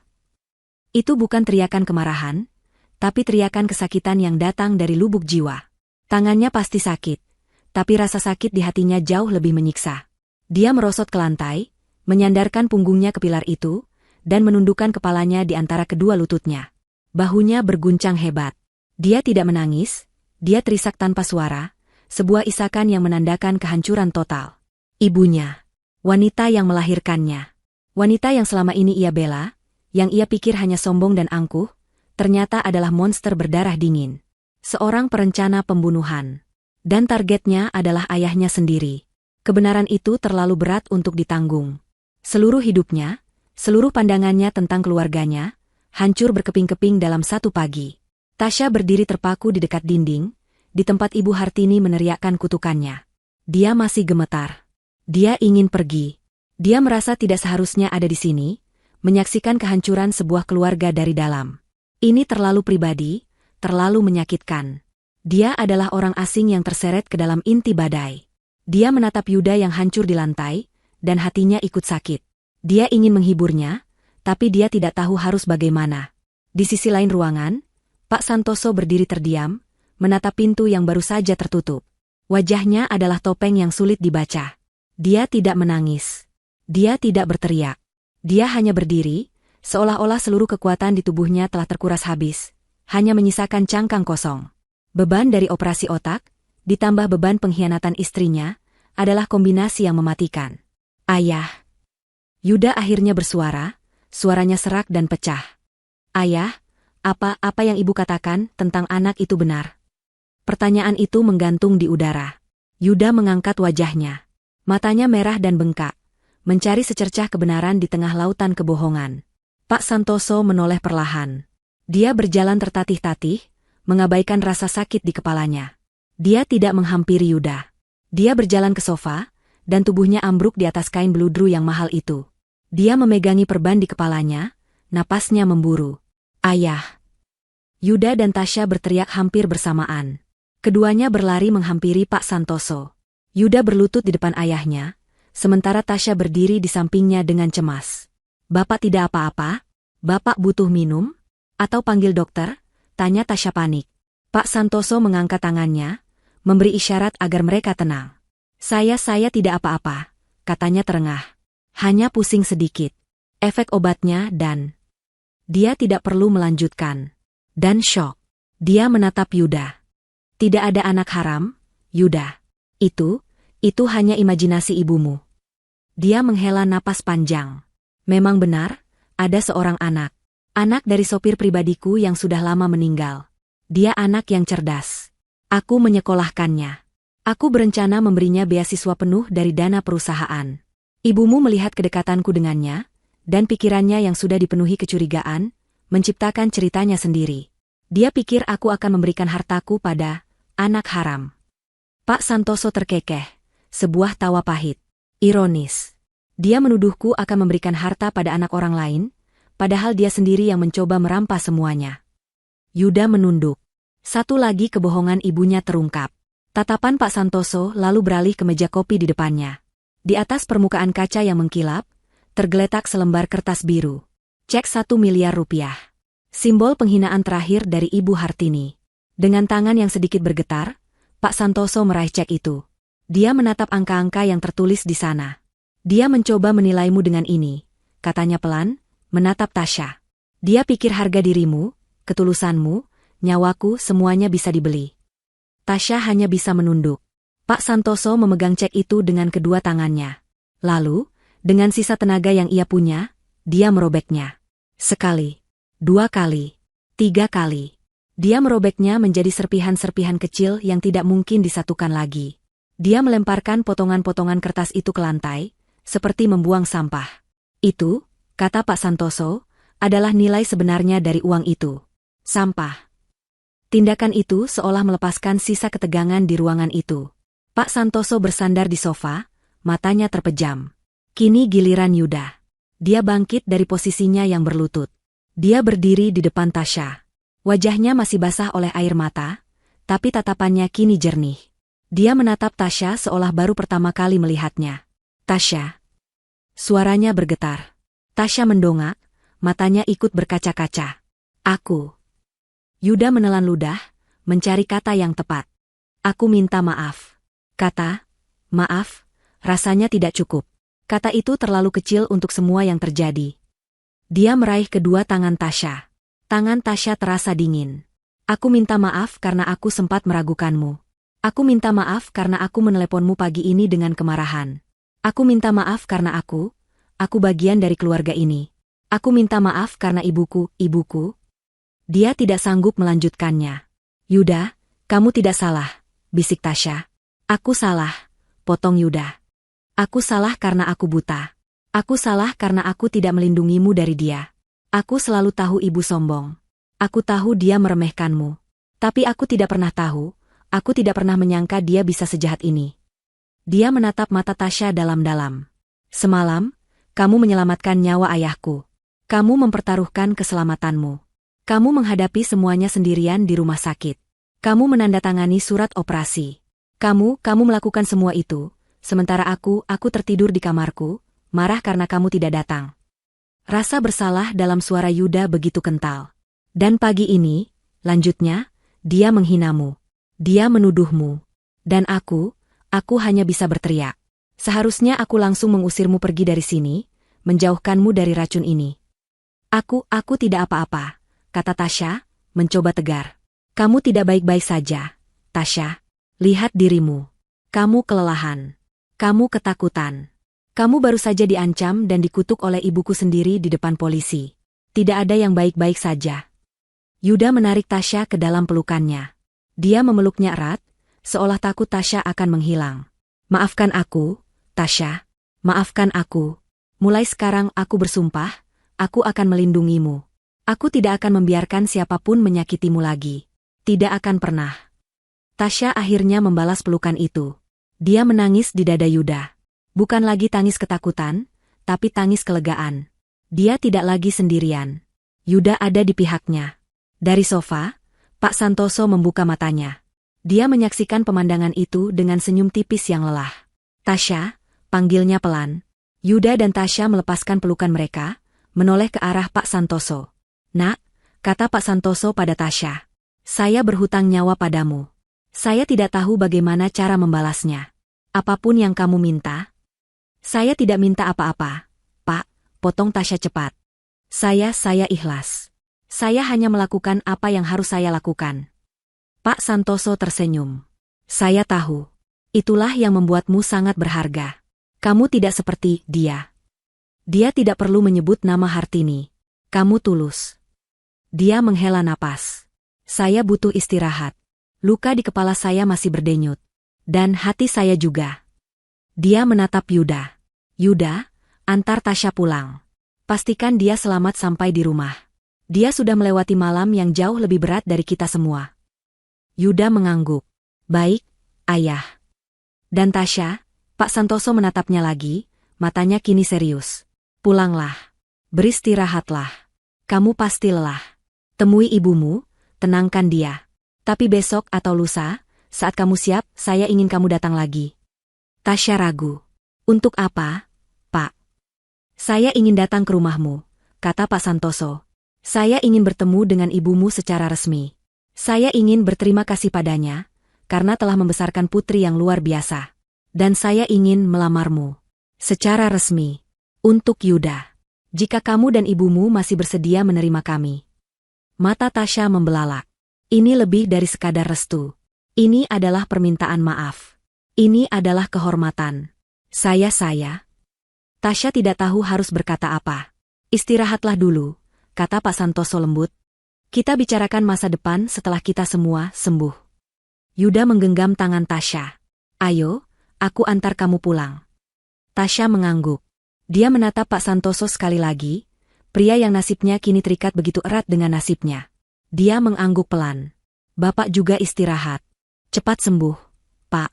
Itu bukan teriakan kemarahan, tapi teriakan kesakitan yang datang dari lubuk jiwa. Tangannya pasti sakit, tapi rasa sakit di hatinya jauh lebih menyiksa. Dia merosot ke lantai, menyandarkan punggungnya ke pilar itu, dan menundukkan kepalanya di antara kedua lututnya. Bahunya berguncang hebat. Dia tidak menangis, dia terisak tanpa suara, sebuah isakan yang menandakan kehancuran total. Ibunya. Wanita yang melahirkannya. Wanita yang selama ini ia bela, yang ia pikir hanya sombong dan angkuh, ternyata adalah monster berdarah dingin. Seorang perencana pembunuhan. Dan targetnya adalah ayahnya sendiri. Kebenaran itu terlalu berat untuk ditanggung. Seluruh hidupnya, seluruh pandangannya tentang keluarganya, hancur berkeping-keping dalam satu pagi. Tasya berdiri terpaku di dekat dinding, di tempat Ibu Hartini meneriakkan kutukannya. Dia masih gemetar. Dia ingin pergi. Dia merasa tidak seharusnya ada di sini, menyaksikan kehancuran sebuah keluarga dari dalam. Ini terlalu pribadi, terlalu menyakitkan. Dia adalah orang asing yang terseret ke dalam inti badai. Dia menatap Yuda yang hancur di lantai, dan hatinya ikut sakit. Dia ingin menghiburnya, tapi dia tidak tahu harus bagaimana. Di sisi lain ruangan, Pak Santoso berdiri terdiam, menatap pintu yang baru saja tertutup. Wajahnya adalah topeng yang sulit dibaca. Dia tidak menangis. Dia tidak berteriak. Dia hanya berdiri, seolah-olah seluruh kekuatan di tubuhnya telah terkuras habis, hanya menyisakan cangkang kosong. Beban dari operasi otak, ditambah beban pengkhianatan istrinya, adalah kombinasi yang mematikan. "Ayah." Yuda akhirnya bersuara, suaranya serak dan pecah. "Ayah, apa yang ibu katakan tentang anak itu benar?" Pertanyaan itu menggantung di udara. Yuda mengangkat wajahnya. Matanya merah dan bengkak, mencari secercah kebenaran di tengah lautan kebohongan. Pak Santoso menoleh perlahan. Dia berjalan tertatih-tatih, mengabaikan rasa sakit di kepalanya. Dia tidak menghampiri Yuda. Dia berjalan ke sofa, dan tubuhnya ambruk di atas kain beludru yang mahal itu. Dia memegangi perban di kepalanya, napasnya memburu. "Ayah." Yuda dan Tasya berteriak hampir bersamaan. Keduanya berlari menghampiri Pak Santoso. Yuda berlutut di depan ayahnya, sementara Tasya berdiri di sampingnya dengan cemas. "Bapak tidak apa-apa? Bapak butuh minum? Atau panggil dokter?" tanya Tasya panik. Pak Santoso mengangkat tangannya, memberi isyarat agar mereka tenang. Saya tidak apa-apa," katanya terengah. "Hanya pusing sedikit. Efek obatnya dan..." Dia tidak perlu melanjutkan. Dan syok. Dia menatap Yuda. "Tidak ada anak haram, Yuda. Itu hanya imajinasi ibumu." Dia menghela napas panjang. "Memang benar, ada seorang anak. Anak dari sopir pribadiku yang sudah lama meninggal. Dia anak yang cerdas. Aku menyekolahkannya. Aku berencana memberinya beasiswa penuh dari dana perusahaan. Ibumu melihat kedekatanku dengannya, dan pikirannya yang sudah dipenuhi kecurigaan, menciptakan ceritanya sendiri. Dia pikir aku akan memberikan hartaku pada anak haram." Pak Santoso terkekeh, sebuah tawa pahit. Ironis. Dia menuduhku akan memberikan harta pada anak orang lain, padahal dia sendiri yang mencoba merampas semuanya. Yuda menunduk. Satu lagi kebohongan ibunya terungkap. Tatapan Pak Santoso lalu beralih ke meja kopi di depannya. Di atas permukaan kaca yang mengkilap, tergeletak selembar kertas biru. Cek 1 miliar rupiah. Simbol penghinaan terakhir dari Ibu Hartini. Dengan tangan yang sedikit bergetar, Pak Pak Santoso meraih cek itu. Dia menatap angka-angka yang tertulis di sana. Dia mencoba menilaimu dengan ini, katanya pelan, menatap Tasya. Dia pikir harga dirimu, ketulusanmu, nyawaku semuanya bisa dibeli. Tasya hanya bisa menunduk. Pak Santoso memegang cek itu dengan kedua tangannya. Lalu, dengan sisa tenaga yang ia punya, dia merobeknya. Sekali, 2 kali, 3 kali. Dia merobeknya menjadi serpihan-serpihan kecil yang tidak mungkin disatukan lagi. Dia melemparkan potongan-potongan kertas itu ke lantai, seperti membuang sampah. Itu, kata Pak Santoso, adalah nilai sebenarnya dari uang itu. Sampah. Tindakan itu seolah melepaskan sisa ketegangan di ruangan itu. Pak Santoso bersandar di sofa, matanya terpejam. Kini giliran Yuda. Dia bangkit dari posisinya yang berlutut. Dia berdiri di depan Tasya. Wajahnya masih basah oleh air mata, tapi tatapannya kini jernih. Dia menatap Tasya seolah baru pertama kali melihatnya. Tasya. Suaranya bergetar. Tasya mendongak, matanya ikut berkaca-kaca. Aku. Yuda menelan ludah, mencari kata yang tepat. Aku minta maaf. Kata, maaf, rasanya tidak cukup. Kata itu terlalu kecil untuk semua yang terjadi. Dia meraih kedua tangan Tasya. Tangan Tasya terasa dingin. Aku minta maaf karena aku sempat meragukanmu. Aku minta maaf karena aku meneleponmu pagi ini dengan kemarahan. Aku minta maaf karena aku bagian dari keluarga ini. Aku minta maaf karena ibuku. Dia tidak sanggup melanjutkannya. Yuda, kamu tidak salah, bisik Tasya. Aku salah, potong Yuda. Aku salah karena aku buta. Aku salah karena aku tidak melindungimu dari dia. Aku selalu tahu ibu sombong. Aku tahu dia meremehkanmu. Tapi aku tidak pernah tahu, aku tidak pernah menyangka dia bisa sejahat ini. Dia menatap mata Tasya dalam-dalam. Semalam, kamu menyelamatkan nyawa ayahku. Kamu mempertaruhkan keselamatanmu. Kamu menghadapi semuanya sendirian di rumah sakit. Kamu menandatangani surat operasi. Kamu melakukan semua itu, sementara aku tertidur di kamarku, marah karena kamu tidak datang. Rasa bersalah dalam suara Yuda begitu kental. Dan pagi ini, lanjutnya, dia menghinamu. Dia menuduhmu. Dan aku hanya bisa berteriak. Seharusnya aku langsung mengusirmu pergi dari sini, menjauhkanmu dari racun ini. Aku tidak apa-apa, kata Tasya, mencoba tegar. Kamu tidak baik-baik saja, Tasya. Lihat dirimu. Kamu kelelahan. Kamu ketakutan. Kamu baru saja diancam dan dikutuk oleh ibuku sendiri di depan polisi. Tidak ada yang baik-baik saja. Yuda menarik Tasya ke dalam pelukannya. Dia memeluknya erat, seolah takut Tasya akan menghilang. Maafkan aku, Tasya. Maafkan aku. Mulai sekarang aku bersumpah, aku akan melindungimu. Aku tidak akan membiarkan siapapun menyakitimu lagi. Tidak akan pernah. Tasya akhirnya membalas pelukan itu. Dia menangis di dada Yuda. Bukan lagi tangis ketakutan, tapi tangis kelegaan. Dia tidak lagi sendirian. Yuda ada di pihaknya. Dari sofa, Pak Santoso membuka matanya. Dia menyaksikan pemandangan itu dengan senyum tipis yang lelah. Tasya, panggilnya pelan. Yuda dan Tasya melepaskan pelukan mereka, menoleh ke arah Pak Santoso. Nak, kata Pak Santoso pada Tasya. Saya berhutang nyawa padamu. Saya tidak tahu bagaimana cara membalasnya. Apapun yang kamu minta. Saya tidak minta apa-apa, Pak, potong Tasya cepat. Saya ikhlas. Saya hanya melakukan apa yang harus saya lakukan. Pak Santoso tersenyum. Saya tahu. Itulah yang membuatmu sangat berharga. Kamu tidak seperti dia. Dia tidak perlu menyebut nama Hartini. Kamu tulus. Dia menghela napas. Saya butuh istirahat. Luka di kepala saya masih berdenyut. Dan hati saya juga. Dia menatap Yuda. Yuda, antar Tasya pulang. Pastikan dia selamat sampai di rumah. Dia sudah melewati malam yang jauh lebih berat dari kita semua. Yuda mengangguk. Baik, ayah. Dan Tasya, Pak Santoso menatapnya lagi, matanya kini serius. Pulanglah. Beristirahatlah. Kamu pasti lelah. Temui ibumu, tenangkan dia. Tapi besok atau lusa, saat kamu siap, saya ingin kamu datang lagi. Tasya ragu. Untuk apa, Pak? Saya ingin datang ke rumahmu, kata Pak Santoso. Saya ingin bertemu dengan ibumu secara resmi. Saya ingin berterima kasih padanya, karena telah membesarkan putri yang luar biasa. Dan saya ingin melamarmu. Secara resmi. Untuk Yuda. Jika kamu dan ibumu masih bersedia menerima kami. Mata Tasya membelalak. Ini lebih dari sekadar restu. Ini adalah permintaan maaf. Ini adalah kehormatan. Saya. Tasya tidak tahu harus berkata apa. Istirahatlah dulu, kata Pak Santoso lembut. Kita bicarakan masa depan setelah kita semua sembuh. Yuda menggenggam tangan Tasya. Ayo, aku antar kamu pulang. Tasya mengangguk. Dia menatap Pak Santoso sekali lagi, pria yang nasibnya kini terikat begitu erat dengan nasibnya. Dia mengangguk pelan. Bapak juga istirahat. Cepat sembuh, Pak.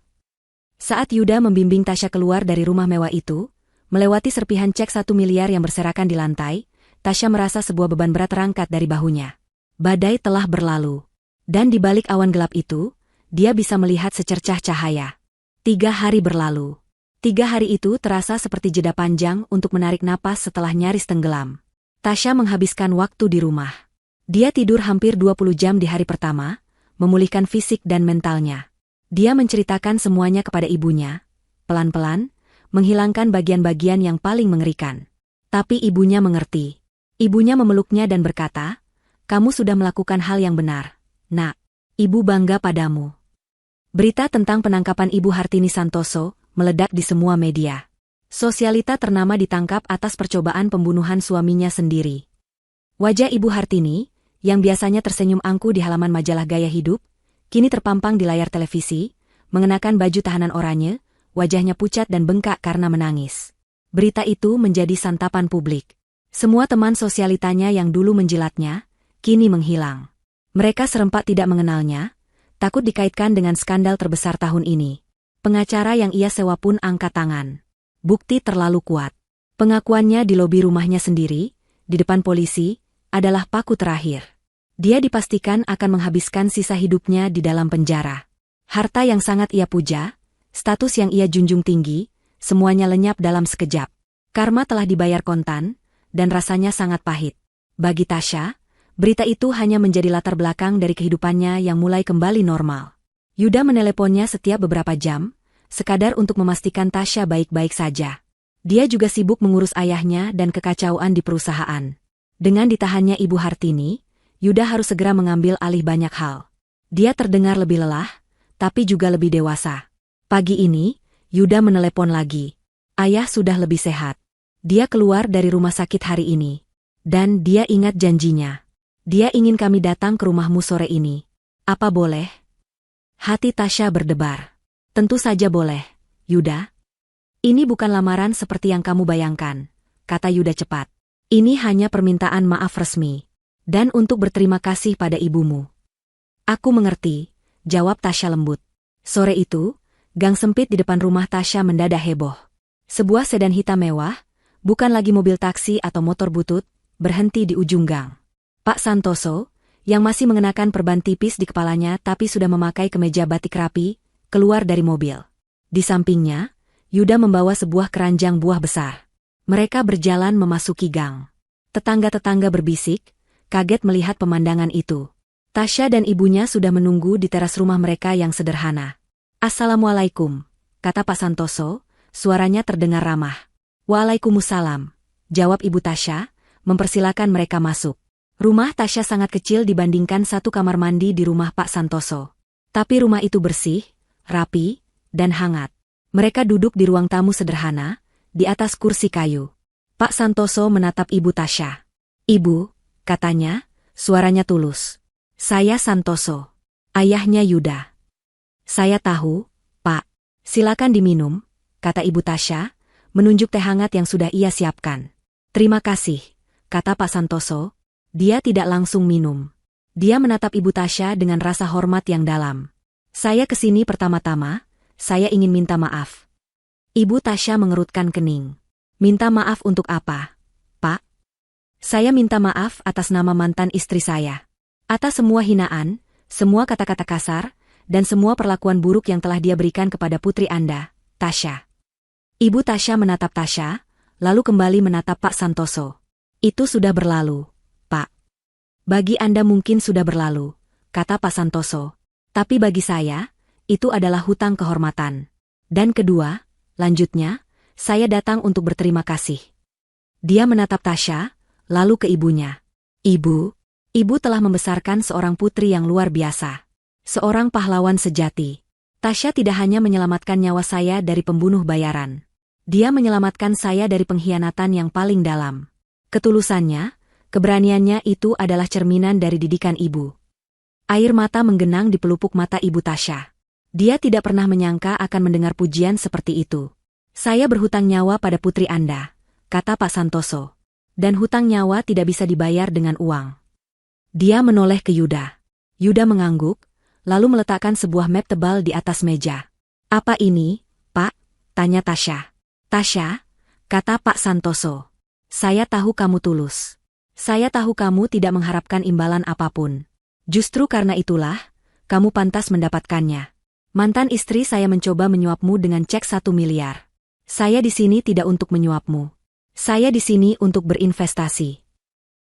Saat Yuda membimbing Tasya keluar dari rumah mewah itu, melewati serpihan cek 1 miliar yang berserakan di lantai, Tasya merasa sebuah beban berat terangkat dari bahunya. Badai telah berlalu. Dan di balik awan gelap itu, dia bisa melihat secercah cahaya. 3 hari berlalu. 3 hari itu terasa seperti jeda panjang untuk menarik napas setelah nyaris tenggelam. Tasya menghabiskan waktu di rumah. Dia tidur hampir 20 jam di hari pertama, memulihkan fisik dan mentalnya. Dia menceritakan semuanya kepada ibunya, pelan-pelan, menghilangkan bagian-bagian yang paling mengerikan. Tapi ibunya mengerti. Ibunya memeluknya dan berkata, "Kamu sudah melakukan hal yang benar, Nak. Ibu bangga padamu." Berita tentang penangkapan Ibu Hartini Santoso meledak di semua media. Sosialita ternama ditangkap atas percobaan pembunuhan suaminya sendiri. Wajah Ibu Hartini, yang biasanya tersenyum angkuh di halaman majalah Gaya Hidup, kini terpampang di layar televisi, mengenakan baju tahanan oranye, wajahnya pucat dan bengkak karena menangis. Berita itu menjadi santapan publik. Semua teman sosialitanya yang dulu menjilatnya, kini menghilang. Mereka serempak tidak mengenalnya, takut dikaitkan dengan skandal terbesar tahun ini. Pengacara yang ia sewa pun angkat tangan. Bukti terlalu kuat. Pengakuannya di lobi rumahnya sendiri, di depan polisi, adalah paku terakhir. Dia dipastikan akan menghabiskan sisa hidupnya di dalam penjara. Harta yang sangat ia puja, status yang ia junjung tinggi, semuanya lenyap dalam sekejap. Karma telah dibayar kontan, dan rasanya sangat pahit. Bagi Tasya, berita itu hanya menjadi latar belakang dari kehidupannya yang mulai kembali normal. Yuda meneleponnya setiap beberapa jam, sekadar untuk memastikan Tasya baik-baik saja. Dia juga sibuk mengurus ayahnya dan kekacauan di perusahaan. Dengan ditahannya Ibu Hartini, Yuda harus segera mengambil alih banyak hal. Dia terdengar lebih lelah, tapi juga lebih dewasa. Pagi ini, Yuda menelepon lagi. Ayah sudah lebih sehat. Dia keluar dari rumah sakit hari ini. Dan dia ingat janjinya. Dia ingin kami datang ke rumahmu sore ini. Apa boleh? Hati Tasya berdebar. Tentu saja boleh, Yuda. Ini bukan lamaran seperti yang kamu bayangkan, kata Yuda cepat. Ini hanya permintaan maaf resmi. Dan untuk berterima kasih pada ibumu. Aku mengerti, jawab Tasya lembut. Sore itu, gang sempit di depan rumah Tasya mendadak heboh. Sebuah sedan hitam mewah, bukan lagi mobil taksi atau motor butut, berhenti di ujung gang. Pak Santoso, yang masih mengenakan perban tipis di kepalanya tapi sudah memakai kemeja batik rapi, keluar dari mobil. Di sampingnya, Yuda membawa sebuah keranjang buah besar. Mereka berjalan memasuki gang. Tetangga-tetangga berbisik, kaget melihat pemandangan itu. Tasya dan ibunya sudah menunggu di teras rumah mereka yang sederhana. Assalamualaikum, kata Pak Santoso, suaranya terdengar ramah. Waalaikumsalam, jawab Ibu Tasya, mempersilakan mereka masuk. Rumah Tasya sangat kecil dibandingkan satu kamar mandi di rumah Pak Santoso. Tapi rumah itu bersih, rapi, dan hangat. Mereka duduk di ruang tamu sederhana, di atas kursi kayu. Pak Santoso menatap Ibu Tasya. Ibu, katanya, suaranya tulus. Saya Santoso, ayahnya Yuda. Saya tahu, Pak. Silakan diminum, kata Ibu Tasya, menunjuk teh hangat yang sudah ia siapkan. Terima kasih, kata Pak Santoso. Dia tidak langsung minum. Dia menatap Ibu Tasya dengan rasa hormat yang dalam. Saya kesini pertama-tama, saya ingin minta maaf. Ibu Tasya mengerutkan kening. Minta maaf untuk apa, Pak? Saya minta maaf atas nama mantan istri saya. Atas semua hinaan, semua kata-kata kasar, dan semua perlakuan buruk yang telah dia berikan kepada putri Anda, Tasya. Ibu Tasya menatap Tasya, lalu kembali menatap Pak Santoso. Itu sudah berlalu, Pak. Bagi Anda mungkin sudah berlalu, kata Pak Santoso. Tapi bagi saya, itu adalah hutang kehormatan. Dan kedua, lanjutnya, saya datang untuk berterima kasih. Dia menatap Tasya, lalu ke ibunya. Ibu telah membesarkan seorang putri yang luar biasa. Seorang pahlawan sejati. Tasya tidak hanya menyelamatkan nyawa saya dari pembunuh bayaran. Dia menyelamatkan saya dari pengkhianatan yang paling dalam. Ketulusannya, keberaniannya itu adalah cerminan dari didikan ibu. Air mata menggenang di pelupuk mata ibu Tasya. Dia tidak pernah menyangka akan mendengar pujian seperti itu. Saya berhutang nyawa pada putri Anda, kata Pak Santoso. Dan hutang nyawa tidak bisa dibayar dengan uang. Dia menoleh ke Yuda. Yuda mengangguk, lalu meletakkan sebuah map tebal di atas meja. Apa ini, Pak? Tanya Tasya. Tasya, kata Pak Santoso. Saya tahu kamu tulus. Saya tahu kamu tidak mengharapkan imbalan apapun. Justru karena itulah, kamu pantas mendapatkannya. Mantan istri saya mencoba menyuapmu dengan cek 1 miliar. Saya di sini tidak untuk menyuapmu. Saya di sini untuk berinvestasi.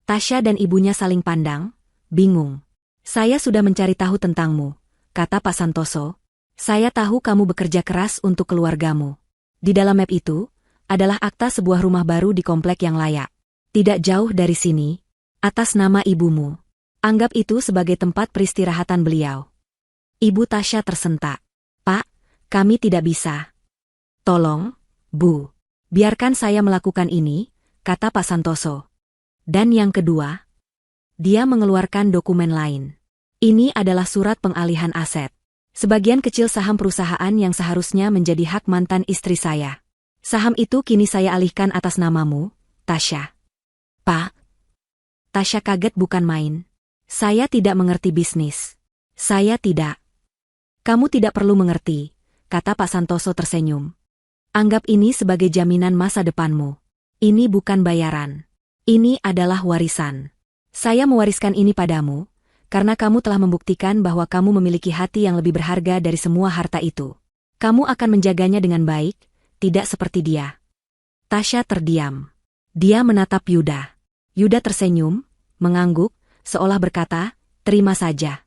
Tasya dan ibunya saling pandang, bingung. Saya sudah mencari tahu tentangmu, kata Pak Santoso. Saya tahu kamu bekerja keras untuk keluargamu. Di dalam map itu, adalah akta sebuah rumah baru di komplek yang layak. Tidak jauh dari sini, atas nama ibumu. Anggap itu sebagai tempat peristirahatan beliau. Ibu Tasya tersentak. Pak, kami tidak bisa. Tolong, Bu. Biarkan saya melakukan ini, kata Pak Santoso. Dan yang kedua, dia mengeluarkan dokumen lain. Ini adalah surat pengalihan aset. Sebagian kecil saham perusahaan yang seharusnya menjadi hak mantan istri saya. Saham itu kini saya alihkan atas namamu, Tasya. Pak. Tasya kaget bukan main. Saya tidak mengerti bisnis. Saya tidak. Kamu tidak perlu mengerti, kata Pak Santoso tersenyum. Anggap ini sebagai jaminan masa depanmu. Ini bukan bayaran. Ini adalah warisan. Saya mewariskan ini padamu, karena kamu telah membuktikan bahwa kamu memiliki hati yang lebih berharga dari semua harta itu. Kamu akan menjaganya dengan baik, tidak seperti dia. Tasya terdiam. Dia menatap Yuda. Yuda tersenyum, mengangguk, seolah berkata, terima saja.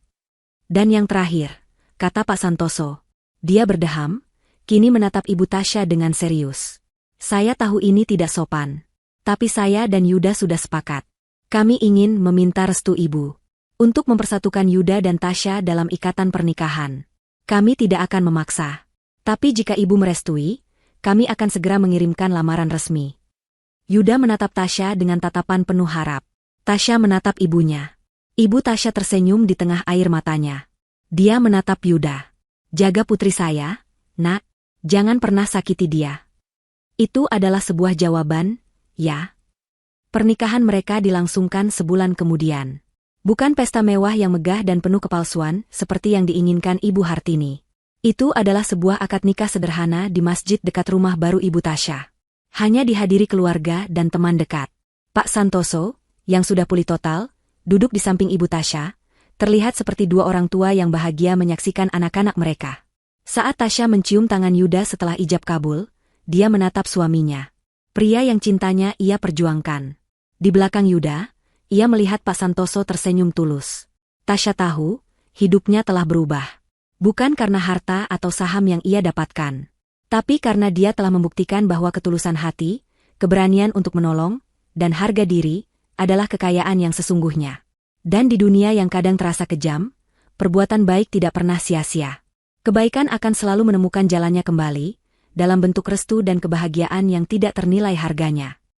Dan yang terakhir, kata Pak Santoso. Dia berdeham, kini menatap Ibu Tasya dengan serius. Saya tahu ini tidak sopan. Tapi saya dan Yuda sudah sepakat. Kami ingin meminta restu Ibu untuk mempersatukan Yuda dan Tasya dalam ikatan pernikahan. Kami tidak akan memaksa. Tapi jika Ibu merestui, kami akan segera mengirimkan lamaran resmi. Yuda menatap Tasya dengan tatapan penuh harap. Tasya menatap ibunya. Ibu Tasya tersenyum di tengah air matanya. Dia menatap Yuda. Jaga putri saya, nak. Jangan pernah sakiti dia. Itu adalah sebuah jawaban, ya. Pernikahan mereka dilangsungkan sebulan kemudian. Bukan pesta mewah yang megah dan penuh kepalsuan seperti yang diinginkan Ibu Hartini. Itu adalah sebuah akad nikah sederhana di masjid dekat rumah baru Ibu Tasya. Hanya dihadiri keluarga dan teman dekat. Pak Santoso, yang sudah pulih total, duduk di samping Ibu Tasya, terlihat seperti dua orang tua yang bahagia menyaksikan anak-anak mereka. Saat Tasya mencium tangan Yuda setelah ijab kabul, dia menatap suaminya. Pria yang cintanya ia perjuangkan. Di belakang Yuda, ia melihat Pak Santoso tersenyum tulus. Tasya tahu, hidupnya telah berubah. Bukan karena harta atau saham yang ia dapatkan. Tapi karena dia telah membuktikan bahwa ketulusan hati, keberanian untuk menolong, dan harga diri, adalah kekayaan yang sesungguhnya. Dan di dunia yang kadang terasa kejam, perbuatan baik tidak pernah sia-sia. Kebaikan akan selalu menemukan jalannya kembali, dalam bentuk restu dan kebahagiaan yang tidak ternilai harganya.